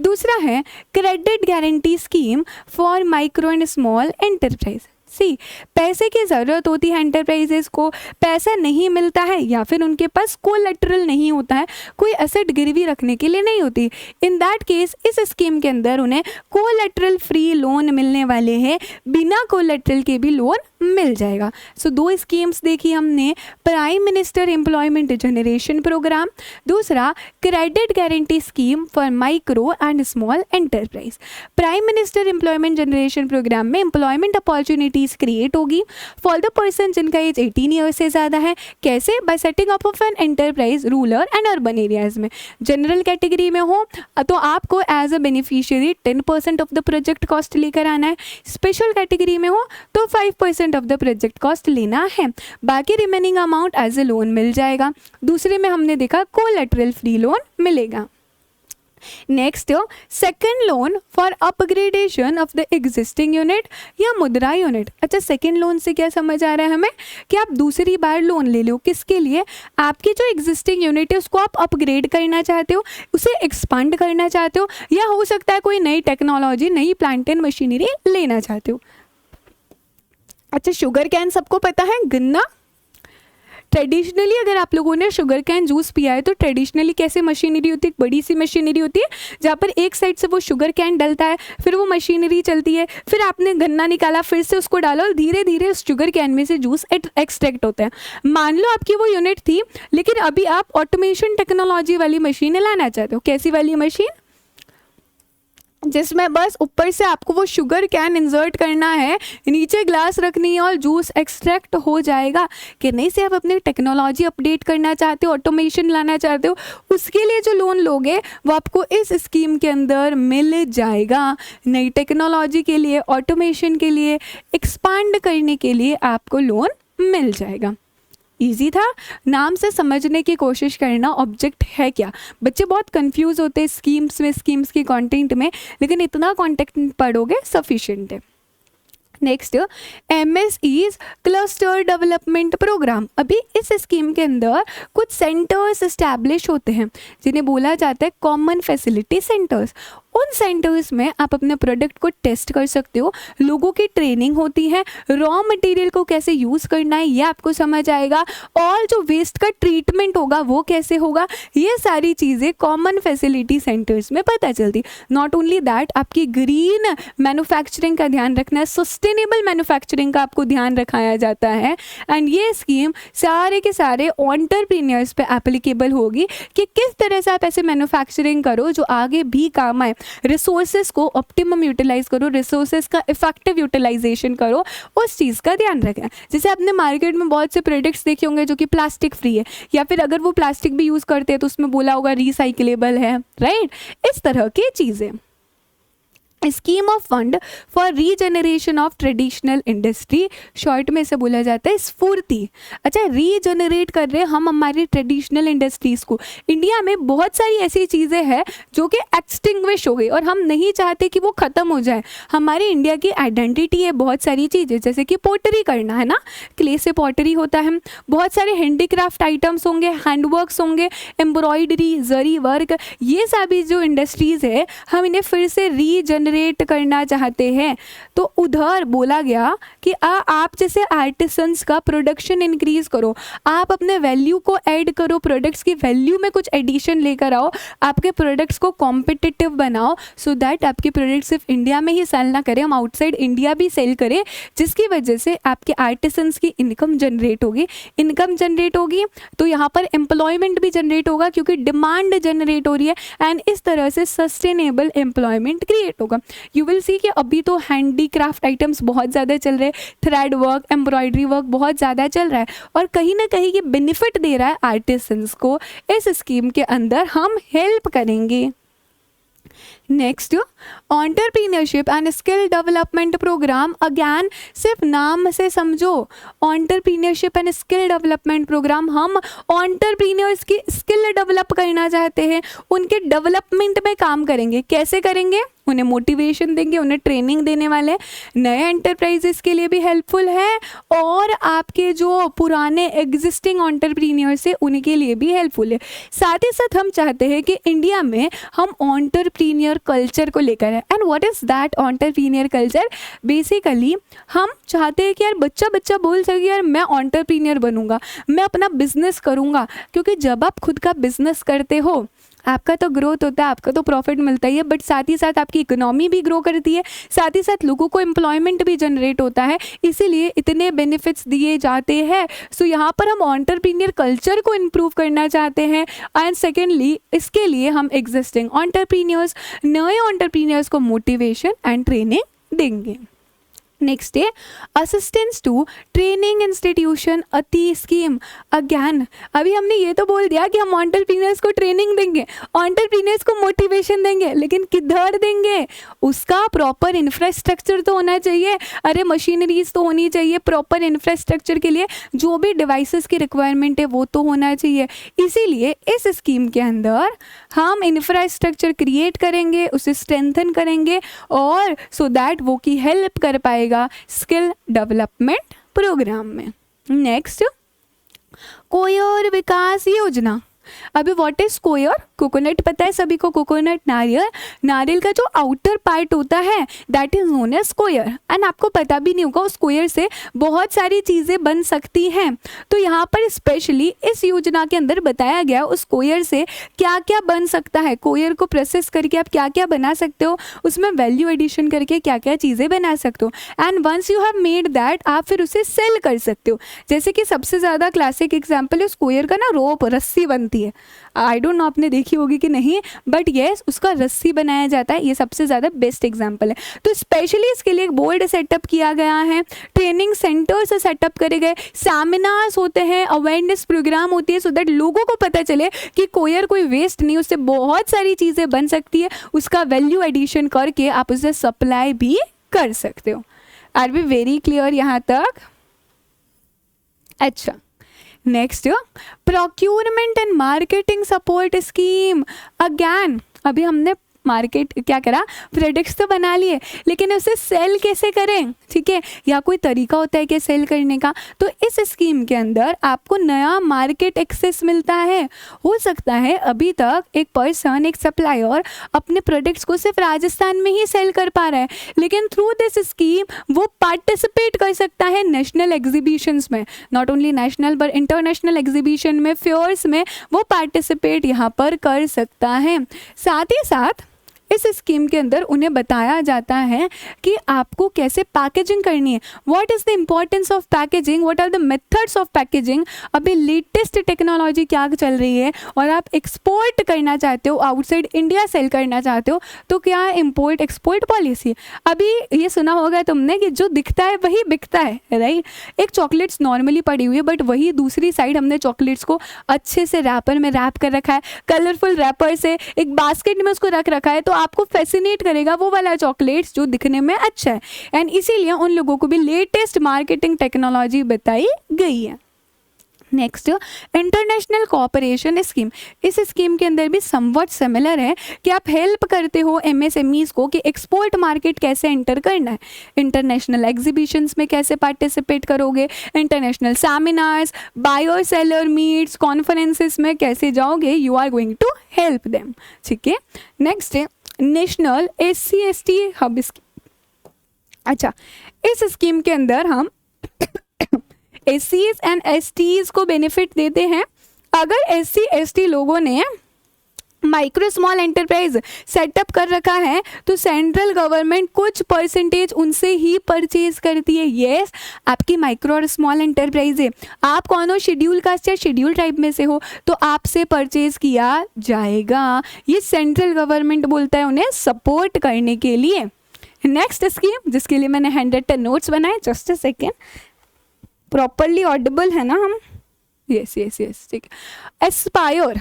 दूसरा है credit guarantee scheme for micro and small enterprise. See, पैसे की ज़रूरत होती है एंटरप्राइजेस को, पैसा नहीं मिलता है या फिर उनके पास कोलैटरल नहीं होता है, कोई एसेट गिरवी रखने के लिए नहीं होती। इन दैट केस इस स्कीम के अंदर उन्हें कोलैटरल फ्री लोन मिलने वाले हैं, बिना कोलैटरल के भी लोन मिल जाएगा। सो दो स्कीम्स देखी हमने, prime minister employment generation programme, दूसरा credit guarantee scheme for micro and small enterprise. Prime minister employment generation programme में एम्प्लॉयमेंट अपॉर्चुनिटीज क्रिएट होगी फॉर द पर्सन जिनका एज 18 ईयर से ज़्यादा है। कैसे? By setting up of an enterprise rural and urban areas में। जनरल कैटेगरी में हो तो आपको as a beneficiary 10% of the project cost लेकर आना है, स्पेशल कैटेगरी में हो तो 5% ऑफ द प्रोजेक्ट कॉस्ट लेना है, बाकी remaining amount as a loan मिल जाएगा। दूसरे में हमने देखा कोलैटरल फ्री लोन मिलेगा। Next, second loan for upgradation of the existing unit या मुद्रा यूनिट। अच्छा, सेकेंड लोन से क्या समझ आ रहा है हमें कि आप दूसरी बार लोन ले लो। किसके लिए? आपकी जो एग्जिस्टिंग यूनिट है उसको आप अपग्रेड करना चाहते हो, उसे एक्सपांड करना चाहते हो, या हो सकता है कोई नई टेक्नोलॉजी, नई प्लांट एंड मशीनरी लेना चाहते हो। अच्छा, शुगर कैन सबको पता है, गन्ना। ट्रेडिशनली अगर आप लोगों ने शुगर कैन जूस पिया है तो ट्रेडिशनली कैसे मशीनरी होती है? बड़ी सी मशीनरी होती है जहाँ पर एक साइड से वो शुगर कैन डलता है, फिर वो मशीनरी चलती है, फिर आपने गन्ना निकाला, फिर से उसको डाला और धीरे धीरे उस शुगर कैन में से जूस एक्सट्रैक्ट होता है। मान लो आपकी वो यूनिट थी, लेकिन अभी आप ऑटोमेशन टेक्नोलॉजी वाली मशीन लाना चाहते हो। कैसी वाली मशीन? जिसमें बस ऊपर से आपको वो शुगर कैन इंसर्ट करना है, नीचे ग्लास रखनी है और जूस एक्सट्रैक्ट हो जाएगा। कि नहीं से आप अपनी टेक्नोलॉजी अपडेट करना चाहते हो, ऑटोमेशन लाना चाहते हो, उसके लिए जो लोन लोगे वो आपको इस स्कीम के अंदर मिल जाएगा। नई टेक्नोलॉजी के लिए, ऑटोमेशन के लिए, एक्सपांड करने के लिए आपको लोन मिल जाएगा। ईजी था, नाम से समझने की कोशिश करना ऑब्जेक्ट है क्या। बच्चे बहुत कंफ्यूज होते हैं स्कीम्स में, स्कीम्स के कंटेंट में, लेकिन इतना कंटेंट पढ़ोगे सफिशिएंट है। Next, MSE's cluster development programme. अभी इस स्कीम के अंदर कुछ सेंटर्स इस्टेब्लिश होते हैं जिन्हें बोला जाता है कॉमन फैसिलिटी सेंटर्स। उन सेंटर्स में आप अपने प्रोडक्ट को टेस्ट कर सकते हो, लोगों की ट्रेनिंग होती है, रॉ मटेरियल को कैसे यूज़ करना है ये आपको समझ आएगा, और जो वेस्ट का ट्रीटमेंट होगा वो कैसे होगा, ये सारी चीज़ें कॉमन फैसिलिटी सेंटर्स में पता चलती। नॉट ओनली दैट, आपकी ग्रीन मैन्युफैक्चरिंग का ध्यान रखना है, सस्टेनेबल मैन्युफैक्चरिंग का आपको ध्यान रखाया जाता है। एंड ये स्कीम सारे के सारे एंटरप्रेन्योर्स पे एप्लीकेबल होगी कि किस तरह से आप ऐसे मैन्युफैक्चरिंग करो जो आगे भी काम आए। रिसोर्सेज को ऑप्टिमम यूटिलाइज करो, रिसोर्सेज का इफेक्टिव यूटिलाइजेशन करो, उस चीज़ का ध्यान रखें। जैसे आपने मार्केट में बहुत से प्रोडक्ट्स देखे होंगे जो कि प्लास्टिक फ्री है, या फिर अगर वो प्लास्टिक भी यूज़ करते हैं तो उसमें बोला होगा रिसाइक्लेबल है, राइट। इस तरह की चीज़ें। Scheme of fund for regeneration of traditional industry, short में इसे बोला जाता है स्फूर्ति। अच्छा, रीजनरेट कर रहे हैं हम हमारी ट्रेडिशनल इंडस्ट्रीज़ को। इंडिया में बहुत सारी ऐसी चीज़ें हैं जो कि एक्सटिंग्विश हो गई और हम नहीं चाहते कि वो ख़त्म हो जाए। हमारी इंडिया की आइडेंटिटी है बहुत सारी चीज़ें, जैसे कि पॉटरी करना है ना, क्ले से पॉटरी होता है, बहुत सारे हैंडीक्राफ्ट आइटम्स होंगे, हैंडवर्क्स होंगे, एम्ब्रॉयडरी, जरी वर्क, ये सभी जो इंडस्ट्रीज़ है हम इन्हें फिर से रीजनरेट जनरेट करना चाहते हैं तो उधर बोला गया कि आप जैसे आर्टिसंस का प्रोडक्शन इंक्रीज करो, आप अपने वैल्यू को ऐड करो, प्रोडक्ट्स की वैल्यू में कुछ एडिशन लेकर आओ, आपके प्रोडक्ट्स को कॉम्पिटिटिव बनाओ सो दैट आपके प्रोडक्ट सिर्फ इंडिया में ही सेल ना करें, हम आउटसाइड इंडिया भी सेल करें, जिसकी वजह से आपके आर्टिसंस की इनकम जनरेट होगी। इनकम जनरेट होगी तो यहाँ पर एम्प्लॉयमेंट भी जनरेट होगा क्योंकि डिमांड जनरेट हो रही है एंड इस तरह से सस्टेनेबल एम्प्लॉयमेंट क्रिएट होगा। यू विल सी कि अभी तो हैंडीक्राफ्ट आइटम्स बहुत ज़्यादा चल रहे हैं, थ्रेड वर्क, एम्ब्रॉयडरी वर्क बहुत ज़्यादा चल रहा है और कहीं ना कहीं ये बेनिफिट दे रहा है आर्टिसंस को। इस स्कीम के अंदर हम हेल्प करेंगे। Next, entrepreneurship and skill development programme. Again सिर्फ नाम से समझो, entrepreneurship and skill development programme, हम एंटरप्रेन्योर्स की स्किल डेवलप करना चाहते हैं, उनके डेवलपमेंट में काम करेंगे। कैसे करेंगे? उन्हें मोटिवेशन देंगे, उन्हें ट्रेनिंग देने वाले, नए एंटरप्राइजेस के लिए भी हेल्पफुल है और आपके जो पुराने एग्जिस्टिंग एंटरप्रेन्योर्स है उनके लिए भी हेल्पफुल है। साथ ही साथ हम चाहते हैं कि इंडिया में हम एंटरप्रेन्योर कल्चर को लेकर है। And what is that entrepreneur culture? Basically हम चाहते हैं कि यार बच्चा बच्चा बोल सके यार मैं एंटरप्रेन्योर बनूंगा, मैं अपना बिजनेस करूंगा, क्योंकि जब आप खुद का बिजनेस करते हो आपका तो ग्रोथ होता है, आपका तो प्रॉफिट मिलता ही है, बट साथ ही साथ आपकी इकोनॉमी भी ग्रो करती है, साथ ही साथ लोगों को एम्प्लॉयमेंट भी जनरेट होता है, इसीलिए इतने बेनिफिट्स दिए जाते हैं। सो यहाँ पर हम एंटरप्रेन्योर कल्चर को इम्प्रूव करना चाहते हैं एंड सेकेंडली इसके लिए हम एग्जिस्टिंग एंटरप्रेन्योर्स, नए एंटरप्रेन्योर्स को मोटिवेशन एंड ट्रेनिंग देंगे। नेक्स्ट है असिस्टेंस टू ट्रेनिंग इंस्टीट्यूशन अति स्कीम। अगैन अभी हमने ये तो बोल दिया कि हम एंटरप्रेन्योर्स को ट्रेनिंग देंगे, एंटरप्रेन्योर्स को मोटिवेशन देंगे, लेकिन किधर देंगे? उसका प्रॉपर इंफ्रास्ट्रक्चर तो होना चाहिए। अरे मशीनरीज तो होनी चाहिए, प्रॉपर इंफ्रास्ट्रक्चर के लिए जो भी डिवाइसेस की रिक्वायरमेंट है वो तो होना चाहिए। इसीलिए इस स्कीम के अंदर हम इंफ्रास्ट्रक्चर क्रिएट करेंगे, उसे स्ट्रेंथन करेंगे और सो दैट वो की हेल्प कर पाएगा स्किल डेवलपमेंट प्रोग्राम में। नेक्स्ट, कोयर विकास योजना। अभी व्हाट इज कोयर? कोकोनट पता है सभी को, कोकोनट नारियल, नारियल का जो आउटर पार्ट होता है that is known as coir. And आपको पता भी नहीं होगा उस कोयर से बहुत सारी चीज़ें बन सकती हैं। तो यहाँ पर स्पेशली इस योजना के अंदर बताया गया उस कोयर से क्या क्या बन सकता है, कोयर को प्रोसेस करके आप क्या क्या बना सकते हो, उसमें वैल्यू एडिशन करके क्या क्या चीज़ें बना सकते हो and once you have made that आप फिर उसे सेल कर सकते हो। जैसे कि सबसे ज़्यादा क्लासिक एग्जाम्पल है उस कोयर का ना, रोप, रस्सी बनती है। आई डोंट नो आपने देखी होगी कि नहीं, बट येस उसका रस्सी बनाया जाता है, ये सबसे ज़्यादा बेस्ट एग्जाम्पल है। तो स्पेशली इसके लिए एक बोर्ड सेटअप किया गया है, ट्रेनिंग सेंटर्स सेटअप करे गए, सेमिनार्स होते हैं, अवेयरनेस प्रोग्राम होती है सो दैट लोगों को पता चले कि कोयर कोई वेस्ट नहीं, उससे बहुत सारी चीज़ें बन सकती है, उसका वैल्यू एडिशन करके आप उसे सप्लाई भी कर सकते हो। आर बी वेरी क्लियर यहाँ तक? अच्छा, next, procurement and marketing support scheme. Again अभी हमने मार्केट क्या करा, प्रोडक्ट्स तो बना लिए, लेकिन उसे सेल कैसे करें? ठीक है, या कोई तरीका होता है कि सेल करने का? तो इस स्कीम के अंदर आपको नया मार्केट एक्सेस मिलता है। हो सकता है अभी तक एक पर्सन, एक सप्लायर अपने प्रोडक्ट्स को सिर्फ राजस्थान में ही सेल कर पा रहा है, लेकिन थ्रू दिस स्कीम वो पार्टिसिपेट कर सकता है नेशनल एग्जीबिशंस में, not only national but international exhibition में, फेयर्स में वो पार्टिसिपेट यहाँ पर कर सकता है। साथ ही साथ इस स्कीम के अंदर उन्हें बताया जाता है कि आपको कैसे पैकेजिंग करनी है, what is the importance of packaging, what are the methods of packaging, अभी लेटेस्ट टेक्नोलॉजी क्या चल रही है, और आप एक्सपोर्ट करना चाहते हो, आउटसाइड इंडिया सेल करना चाहते हो तो क्या इम्पोर्ट एक्सपोर्ट पॉलिसी। अभी ये सुना होगा तुमने कि जो दिखता है वही बिकता है, राइट? एक चॉकलेट्स नॉर्मली पड़ी हुई है बट वही दूसरी साइड हमने चॉकलेट्स को अच्छे से रैपर में रैप कर रखा है, कलरफुल रैपर से एक बास्केट में उसको रख रखा है, तो आपको फैसिनेट करेगा वो वाला चॉकलेट्स जो दिखने में अच्छा है। एंड इसीलिए उन लोगों को भी लेटेस्ट मार्केटिंग टेक्नोलॉजी बताई गई है। Next, international cooperation scheme. इस स्कीम के अंदर भी समवट सिमिलर है कि आप हेल्प करते हो एमएसएमईज को कि एक्सपोर्ट मार्केट कैसे एंटर करना है, इंटरनेशनल एग्जीबिशंस में कैसे पार्टिसिपेट करोगे, international seminars, buyer seller meets, conferences में कैसे जाओगे, you are going to help them. ठीक है, नेक्स्ट है नेशनल SC/ST हब स्कीम। अच्छा, इस स्कीम के अंदर हम SCs एंड STs को बेनिफिट देते हैं। अगर SC/ST लोगों ने माइक्रो स्मॉल एंटरप्राइज सेटअप कर रखा है तो सेंट्रल गवर्नमेंट कुछ परसेंटेज उनसे ही परचेज करती है। यस, आपकी माइक्रो और स्मॉल एंटरप्राइज है, आप कौन हो, शेड्यूल कास्ट या शेड्यूल ट्राइब में से हो, तो आपसे परचेज किया जाएगा। ये सेंट्रल गवर्नमेंट बोलता है उन्हें सपोर्ट करने के लिए। नेक्स्ट स्कीम जिसके लिए मैंने हैंड रिटन नोट्स बनाए, just a second, properly Audible है ना हम? यस यस यस, ठीक है। एस्पायर,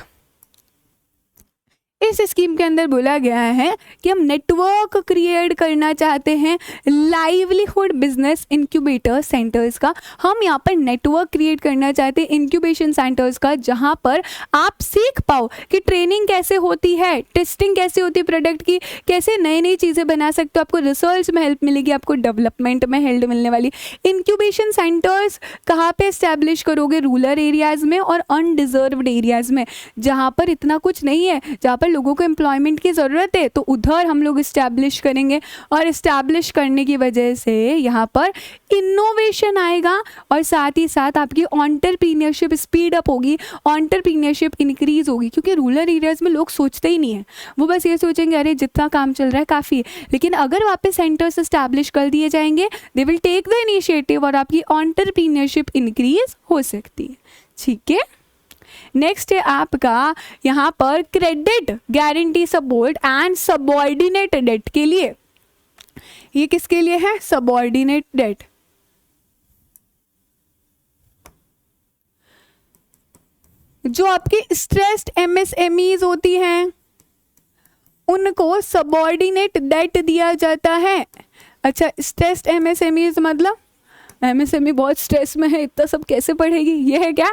इस स्कीम के अंदर बोला गया है कि हम नेटवर्क क्रिएट करना चाहते हैं लाइवलीहुड बिजनेस इंक्यूबेटर सेंटर्स का। हम यहाँ पर नेटवर्क क्रिएट करना चाहते हैं इंक्यूबेशन सेंटर्स का, जहाँ पर आप सीख पाओ कि ट्रेनिंग कैसे होती है, टेस्टिंग कैसे होती है प्रोडक्ट की, कैसे नई नई चीज़ें बना सकते हो, आपको रिसर्च में हेल्प मिलेगी, आपको डेवलपमेंट में हेल्प मिलने वाली। इंक्यूबेशन सेंटर्स कहाँ पे इस्टेब्लिश करोगे? रूरल एरियाज़ में और अनडिजर्व्ड एरियाज़ में, जहाँ पर इतना कुछ नहीं है, जहाँ पर लोगों को एम्प्लॉयमेंट की ज़रूरत है, तो उधर हम लोग इस्टेब्लिश करेंगे। और इस्टेब्लिश करने की वजह से यहाँ पर इनोवेशन आएगा और साथ ही साथ आपकी एंटरप्रेन्योरशिप स्पीड अप होगी, एंटरप्रेन्योरशिप इंक्रीज होगी। क्योंकि रूरल एरियाज़ में लोग सोचते ही नहीं है, वो बस ये सोचेंगे अरे जितना काम चल रहा है काफ़ी है। लेकिन अगर वहाँ पे सेंटर्स इस्टेब्लिश कर दिए जाएंगे, they will take the initiative और आपकी एंटरप्रेन्योरशिप इंक्रीज हो सकती है। ठीक है, नेक्स्ट है आपका यहाँ पर credit guarantee support and subordinate debt के लिए। ये किसके लिए है? Subordinate debt. जो आपकी स्ट्रेस्ड MSMEs होती हैं उनको सबऑर्डिनेट डेट दिया जाता है। अच्छा, स्ट्रेस्ड MSMEs मतलब MSME बहुत स्ट्रेस में है, इतना सब कैसे पढ़ेगी, ये है क्या?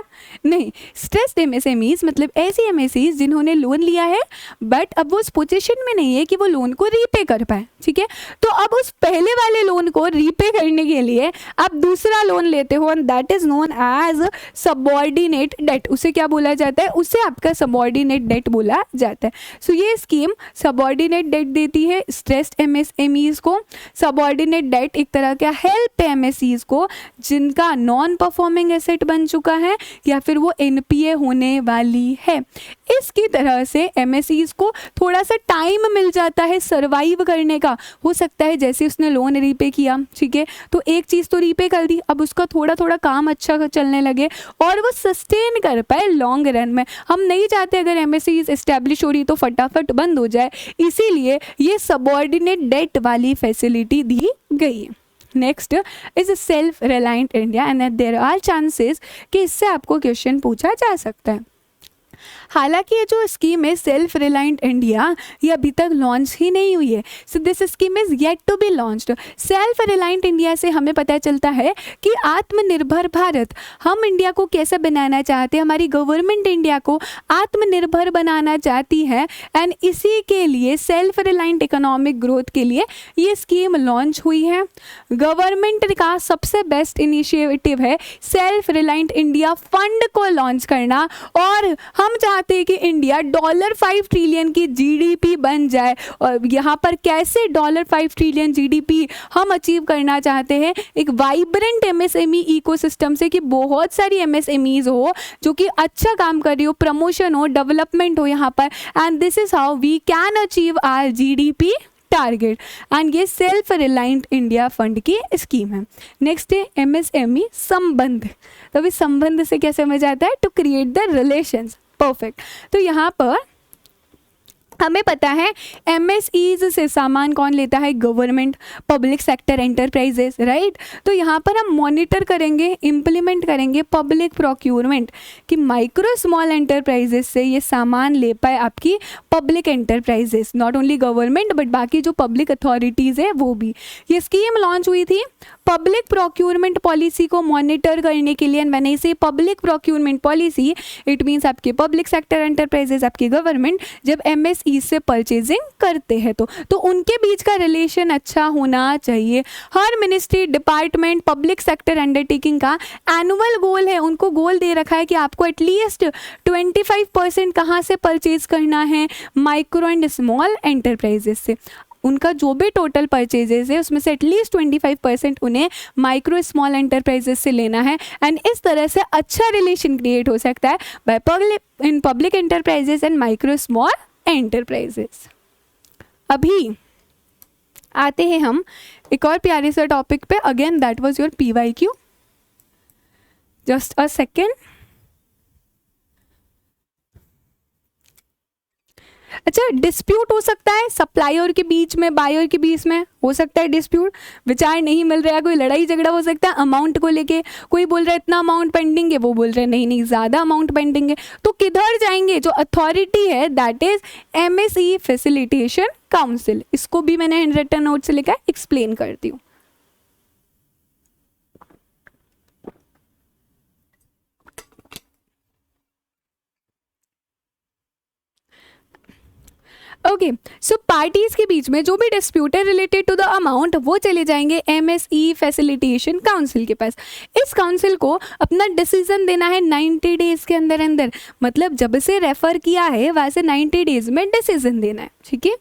नहीं, स्ट्रेस्ड MSMEs मतलब ऐसी MSEs जिन्होंने लोन लिया है बट अब वो उस पोजीशन में नहीं है कि वो लोन को रीपे कर पाए। ठीक है, तो अब उस पहले वाले लोन को रीपे करने के लिए आप दूसरा लोन लेते हो and that is known as subordinate debt. उसे क्या बोला जाता है? उसे आपका सबऑर्डिनेट डेट बोला जाता है। सो ये स्कीम सबऑर्डिनेट डेट देती है स्ट्रेस्ड MSMEs को। सबऑर्डिनेट डेट एक तरह का हेल्प है MSEs को जिनका नॉन परफॉर्मिंग एसेट बन चुका है या फिर वो NPA होने वाली है। इसकी तरह से MSEs को थोड़ा सा टाइम मिल जाता है सर्वाइव करने का। हो सकता है जैसे उसने लोन रीपे किया, ठीक है, तो एक चीज़ तो रीपे कर दी, अब उसका थोड़ा थोड़ा काम अच्छा चलने लगे और वो सस्टेन कर पाए लॉन्ग रन में। हम नहीं चाहते अगर MSEs एस्टेब्लिश हो रही तो फटाफट बंद हो जाए, इसीलिए ये सबऑर्डिनेट डेट वाली फैसिलिटी दी गई है। Next is self reliant India and there are chances कि इससे आपको क्वेश्चन पूछा जा सकता है। हालांकि ये जो स्कीम है सेल्फ रिलायंट इंडिया, ये अभी तक लॉन्च ही नहीं हुई है। So this scheme is yet to be launched. Self reliant India से हमें पता चलता है कि आत्मनिर्भर भारत हम इंडिया को कैसे बनाना चाहते हैं, हमारी गवर्नमेंट इंडिया को आत्मनिर्भर बनाना चाहती है एंड इसी के लिए सेल्फ रिलायंट इकोनॉमिक ग्रोथ के लिए ये स्कीम लॉन्च हुई है। गवर्नमेंट का सबसे बेस्ट इनिशिएटिव है सेल्फ रिलायंट इंडिया फंड को लॉन्च करना और हम चाहते हैं कि इंडिया $5 ट्रिलियन की GDP बन जाए। और यहाँ पर कैसे $5 ट्रिलियन GDP हम अचीव करना चाहते हैं? एक वाइब्रेंट MSME इकोसिस्टम से कि बहुत सारी MSMEs हो जो कि अच्छा काम कर रही हो, प्रमोशन हो, डेवलपमेंट हो यहाँ पर, and this is how we can achieve our GDP target. And ये सेल्फ रिलायंट इंडिया फंड की स्कीम है। नेक्स्ट है MSME संबंध। तो अभी संबंध से क्या समझ आता है? To create the relations. Perfect. तो यहाँ पर हमें पता है MSEs से सामान कौन लेता है? Government, public sector enterprises, right. तो यहाँ पर हम मॉनिटर करेंगे, इम्प्लीमेंट करेंगे पब्लिक प्रोक्यूरमेंट कि माइक्रो स्मॉल एंटरप्राइजेस से ये सामान ले पाए आपकी public enterprises, not only government but बाकी जो पब्लिक अथॉरिटीज़ है वो भी। ये स्कीम लॉन्च हुई थी पब्लिक प्रोक्यूरमेंट पॉलिसी को मॉनिटर करने के लिए। एंड मैंने इसे public procurement policy, it means आपके पब्लिक सेक्टर एंटरप्राइजेस, आपकी गवर्नमेंट जब MSE MSE से परचेजिंग करते हैं तो उनके बीच का रिलेशन अच्छा होना चाहिए। हर ministry, department, public sector undertaking का एनुअल गोल है, उनको गोल दे रखा है कि आपको एटलीस्ट 25% कहाँ से परचेज करना है, माइक्रो एंड स्मॉल एंटरप्राइजेस से। उनका जो भी टोटल परचेजेस है उसमें से एटलीस्ट 25% उन्हें माइक्रो स्मॉल एंटरप्राइजेस से लेना है। एंड इस तरह से अच्छा रिलेशन क्रिएट हो सकता है by public enterprises and micro small enterprises. अभी आते हैं हम एक और प्यारे सा टॉपिक पे। Again that was your PYQ। Just a second. अच्छा, डिस्प्यूट हो सकता है सप्लायर के बीच में, बायर के बीच में हो सकता है डिस्प्यूट, विचार नहीं मिल रहा है, कोई लड़ाई झगड़ा हो सकता है अमाउंट को लेके। कोई बोल रहा है इतना अमाउंट पेंडिंग है, वो बोल रहे हैं नहीं नहीं ज़्यादा अमाउंट पेंडिंग है। तो किधर जाएंगे? जो अथॉरिटी है that is MSE facilitation council. इसको भी मैंने हैंड रिटन नोट से लिखा है, एक्सप्लेन करती हूँ। ओके, सो पार्टीज के बीच में जो भी डिस्प्यूट है रिलेटेड टू द अमाउंट, वो चले जाएंगे MSE फैसिलिटेशन काउंसिल के पास। इस काउंसिल को अपना डिसीजन देना है 90 डेज के अंदर अंदर। मतलब जब से रेफर किया है वहाँ से 90 डेज में डिसीजन देना है, ठीक है।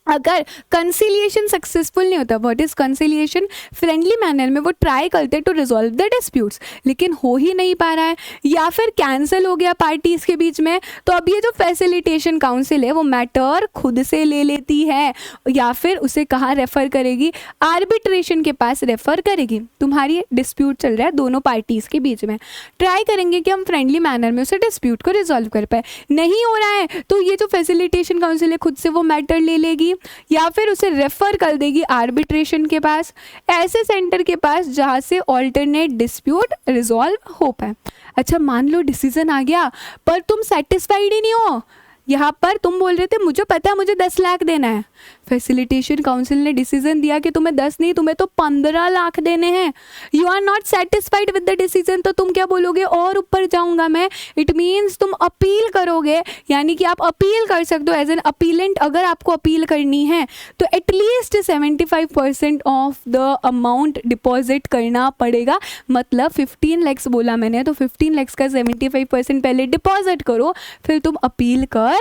अगर कंसिलिएशन सक्सेसफुल नहीं होता, what is conciliation, friendly manner में वो ट्राई करते टू रिजॉल्व द डिस्प्यूट्स, लेकिन हो ही नहीं पा रहा है, या फिर कैंसिल हो गया पार्टीज के बीच में, तो अब ये जो फैसिलिटेशन काउंसिल है वो मैटर खुद से ले लेती है, या फिर उसे कहाँ रेफर करेगी, आर्बिट्रेशन के पास रेफर करेगी। तुम्हारी डिस्प्यूट चल रहा है दोनों पार्टीज के बीच में, ट्राई करेंगे कि हम फ्रेंडली मैनर में उसे डिस्प्यूट को रिजॉल्व कर पाए। नहीं हो रहा है तो ये जो फैसिलिटेशन काउंसिल है खुद से वो मैटर ले लेगी, या फिर उसे रेफर कर देगी आर्बिट्रेशन के पास, ऐसे सेंटर के पास जहां से ऑल्टरनेट डिस्प्यूट रिजॉल्व हो पाए। अच्छा, मान लो डिसीजन आ गया पर तुम सेटिस्फाइड ही नहीं हो। यहाँ पर तुम बोल रहे थे मुझे पता है मुझे 10 लाख देना है, फैसिलिटेशन काउंसिल ने डिसीजन दिया कि तुम्हें 10 नहीं, तुम्हें तो 15 लाख देने हैं। You are not satisfied with the decision, तो तुम क्या बोलोगे, और ऊपर जाऊंगा मैं। इट मीन्स तुम अपील करोगे, यानी कि आप अपील कर सकते हो एज एन अपीलेंट। अगर आपको अपील करनी है तो at least 75% of the amount deposit करना पड़ेगा। मतलब 15 लाख बोला मैंने, तो 15 लाख का 75% पहले डिपॉजिट करो, फिर तुम अपील कर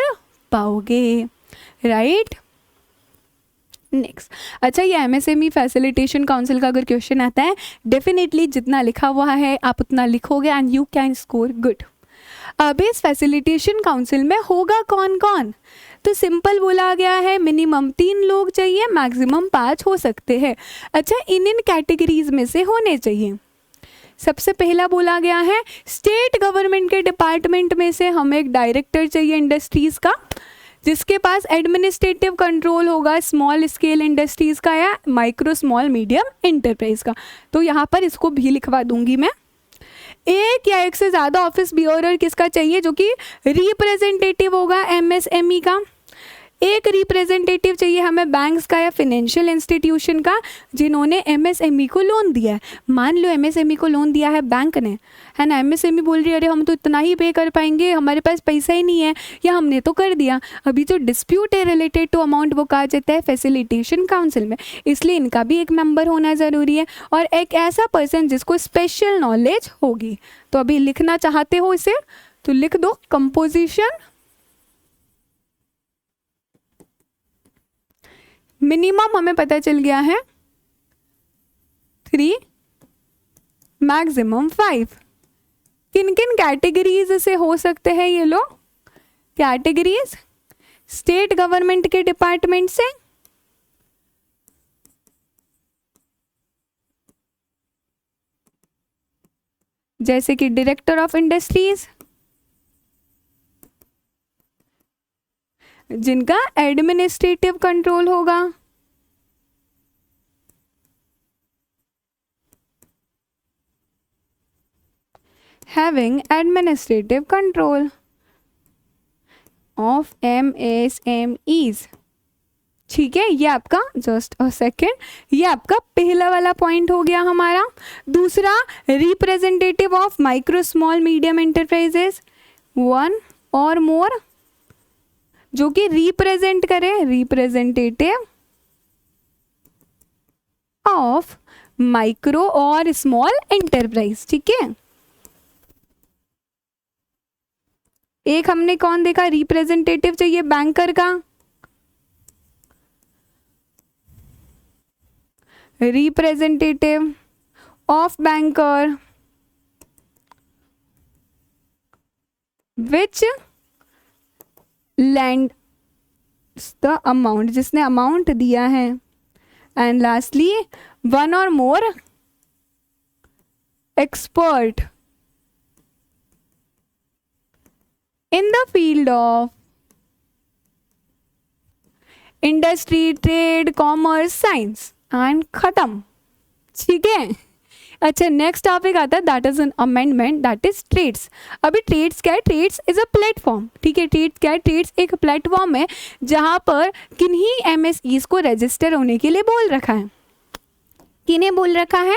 पाओगे, राइट। नेक्स्ट, अच्छा ये MSME फैसिलिटेशन काउंसिल का अगर क्वेश्चन आता है, डेफिनेटली जितना लिखा हुआ है आप उतना लिखोगे and you can score good. अब इस फैसिलिटेशन काउंसिल में होगा कौन कौन, तो सिंपल बोला गया है मिनिमम 3 लोग चाहिए, मैक्सिमम 5 हो सकते हैं। अच्छा, इन कैटेगरीज में से होने चाहिए। सबसे पहला बोला गया है स्टेट गवर्नमेंट के डिपार्टमेंट में से हमें एक डायरेक्टर चाहिए इंडस्ट्रीज का, जिसके पास एडमिनिस्ट्रेटिव कंट्रोल होगा स्मॉल स्केल इंडस्ट्रीज का या माइक्रो स्मॉल मीडियम एंटरप्राइज का। तो यहाँ पर इसको भी लिखवा दूंगी मैं। एक या एक से ज़्यादा ऑफिस बियरर किसका चाहिए, जो कि रिप्रेजेंटेटिव होगा MSME का। एक रिप्रेजेंटेटिव चाहिए हमें बैंक्स का या फाइनेंशियल इंस्टीट्यूशन का जिन्होंने MSME को लोन दिया है। मान लो MSME को लोन दिया है बैंक ने, है ना, MSME बोल रही है अरे हम तो इतना ही पे कर पाएंगे, हमारे पास पैसा ही नहीं है, या हमने तो कर दिया। अभी जो डिस्प्यूट है रिलेटेड टू अमाउंट वो कहा जाता है फैसिलिटेशन काउंसिल में, इसलिए इनका भी एक मेंबर होना ज़रूरी है, और एक ऐसा पर्सन जिसको स्पेशल नॉलेज होगी। तो अभी लिखना चाहते हो इसे तो लिख दो कंपोजिशन। मिनिमम हमें पता चल गया है 3, मैक्सिमम 5। किन किन कैटेगरीज से हो सकते हैं ये लोग, कैटेगरीज स्टेट गवर्नमेंट के डिपार्टमेंट से, जैसे कि डायरेक्टर ऑफ इंडस्ट्रीज, जिनका एडमिनिस्ट्रेटिव कंट्रोल होगा, having administrative control of MSMEs। ठीक है, ये आपका जस्ट अ सेकेंड, ये आपका पहला वाला पॉइंट हो गया हमारा। दूसरा, representative of micro small medium enterprises, 1 और मोर जो कि रिप्रेजेंट करे, रिप्रेजेंटेटिव ऑफ माइक्रो और स्मॉल एंटरप्राइज। ठीक है, एक हमने कौन देखा, रिप्रेजेंटेटिव चाहिए बैंकर का, representative of banker which land the amount, जिसने अमाउंट दिया है, एंड लास्टली वन और मोर expert in the field of industry, trade, commerce, science and खत्म। ठीक है, अच्छा नेक्स्ट टॉपिक आता है that is an amendment, that is TReDS. अभी ट्रेड्स क्या है, ट्रेड्स इज अ प्लेटफॉर्म। ठीक है, ट्रेड्स क्या है, ट्रेड्स एक प्लेटफॉर्म है जहाँ पर किन्हीं एमएसईज को रजिस्टर होने के लिए बोल रखा है। किन्हें बोल रखा है,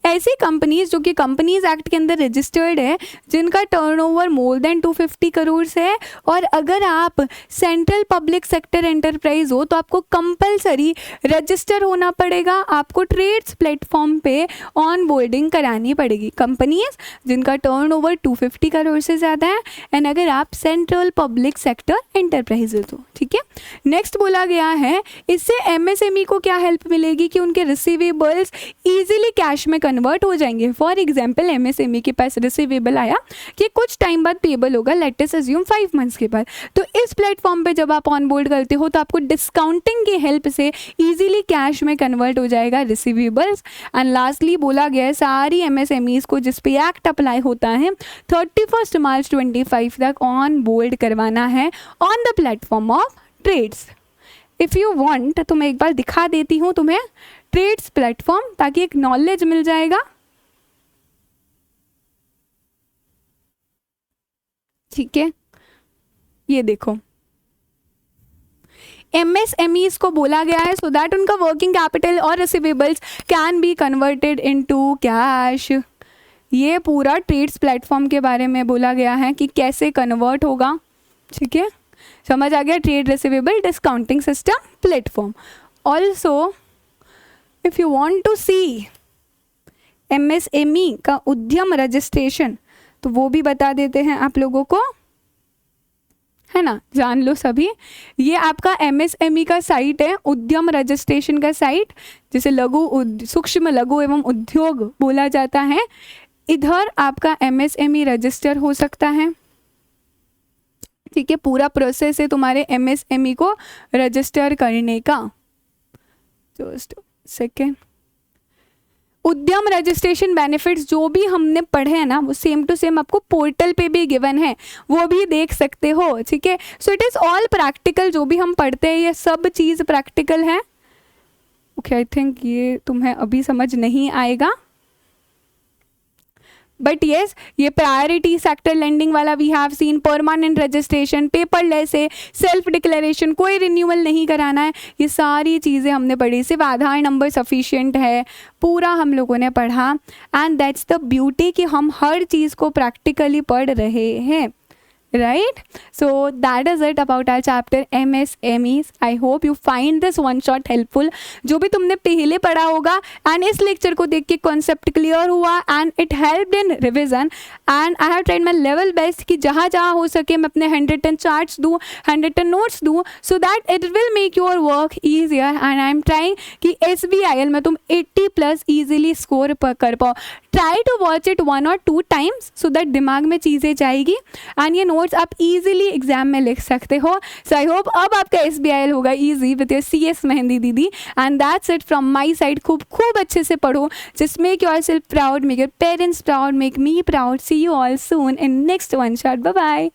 ऐसी कंपनीज जो कि कंपनीज एक्ट के अंदर रजिस्टर्ड है, जिनका टर्नओवर मोर देन 250 करोड़ है, और अगर आप सेंट्रल पब्लिक सेक्टर एंटरप्राइज हो तो आपको कंपलसरी रजिस्टर होना पड़ेगा, आपको ट्रेड्स प्लेटफॉर्म पे ऑन बोर्डिंग करानी पड़ेगी। कंपनीज जिनका टर्नओवर 250 करोड़ से ज़्यादा है, एंड अगर आप सेंट्रल पब्लिक सेक्टर एंटरप्राइज हो तो। ठीक है, नेक्स्ट बोला गया है इससे एमएसएमई को क्या हेल्प मिलेगी कि उनके रिसीवेबल्स ईजिली कैश में कन्वर्ट हो जाएंगे। फॉर एग्जाम्पल एमएसएमई के पास रिसीवेबल आया कि कुछ टाइम बाद पेबल होगा, लेट अस अज्यूम 5 मंथ्स के बाद, तो इस प्लेटफॉर्म पे जब आप ऑन बोर्ड करते हो तो आपको डिस्काउंटिंग की हेल्प से इजीली कैश में कन्वर्ट हो जाएगा रिसीवेबल्स। एंड लास्टली बोला गया है सारी एमएसएमईज को जिस पे एक्ट अप्लाई होता है 31 मार्च 25 तक ऑन बोर्ड करवाना है on the platform of TReDS. If you want तो मैं एक बार दिखा देती हूँ तुम्हें ट्रेड्स प्लेटफॉर्म, ताकि एक नॉलेज मिल जाएगा। ठीक है, ये देखो एमएसएमईज को बोला गया है सो दैट उनका वर्किंग कैपिटल और receivables can be converted into cash. ये पूरा ट्रेड्स प्लेटफॉर्म के बारे में बोला गया है कि कैसे कन्वर्ट होगा। ठीक है, समझ आ गया, trade receivable discounting system platform. Also if you want to see MSME का उद्यम रजिस्ट्रेशन तो वो भी बता देते हैं आप लोगों को, है ना, जान लो सभी। ये आपका एमएसएमई का साइट है, उद्यम रजिस्ट्रेशन का साइट, जिसे सूक्ष्म लघु एवं उद्योग बोला जाता है। इधर आपका एमएसएमई रजिस्टर हो सकता है। ठीक है, पूरा प्रोसेस है तुम्हारे एमएसएमई को रजिस्टर करने का। जस्ट सेकेंड, उद्यम रजिस्ट्रेशन बेनिफिट्स जो भी हमने पढ़े हैं ना वो सेम टू सेम आपको पोर्टल पे भी गिवन है, वो भी देख सकते हो। ठीक है, so it is all practical, जो भी हम पढ़ते हैं ये सब चीज़ प्रैक्टिकल है। ओके, आई थिंक ये तुम्हें अभी समझ नहीं आएगा, बट येस ये प्रायोरिटी सेक्टर लेंडिंग वाला we have seen, permanent registration, paperless है, सेल्फ डिक्लेरेशन, कोई रिन्यूअल नहीं कराना है, ये सारी चीज़ें हमने पढ़ी। सिर्फ आधार नंबर सफिशिएंट है, पूरा हम लोगों ने पढ़ा। एंड दैट्स द ब्यूटी कि हम हर चीज़ को प्रैक्टिकली पढ़ रहे हैं, right? So that is it about our chapter MSMEs. I hope you find this one shot helpful. जो भी तुमने पहले पढ़ा होगा एंड इस लेक्चर को देख के कॉन्सेप्ट क्लियर हुआ and it helped in revision, and I have tried my level best कि जहाँ जहाँ हो सके मैं अपने 110 चार्ट्स दूँ, 110 नोट्स दूँ, so that it will make your work easier. And I am trying कि SBIL में तुम 80+ ईजिली स्कोर कर पाओ। Try to watch it 1 or 2 times so that दिमाग में चीज़ें जाएगी एंड ये नोट्स आप इजीली एग्जाम में लिख सकते हो। सो आई होप अब आपका SBIL होगा easy with your CS Mehndi दीदी। And that's it from my side. खूब अच्छे से पढ़ो, just make yourself proud, make your parents proud, make me proud. See you all soon in next one shot. Bye bye.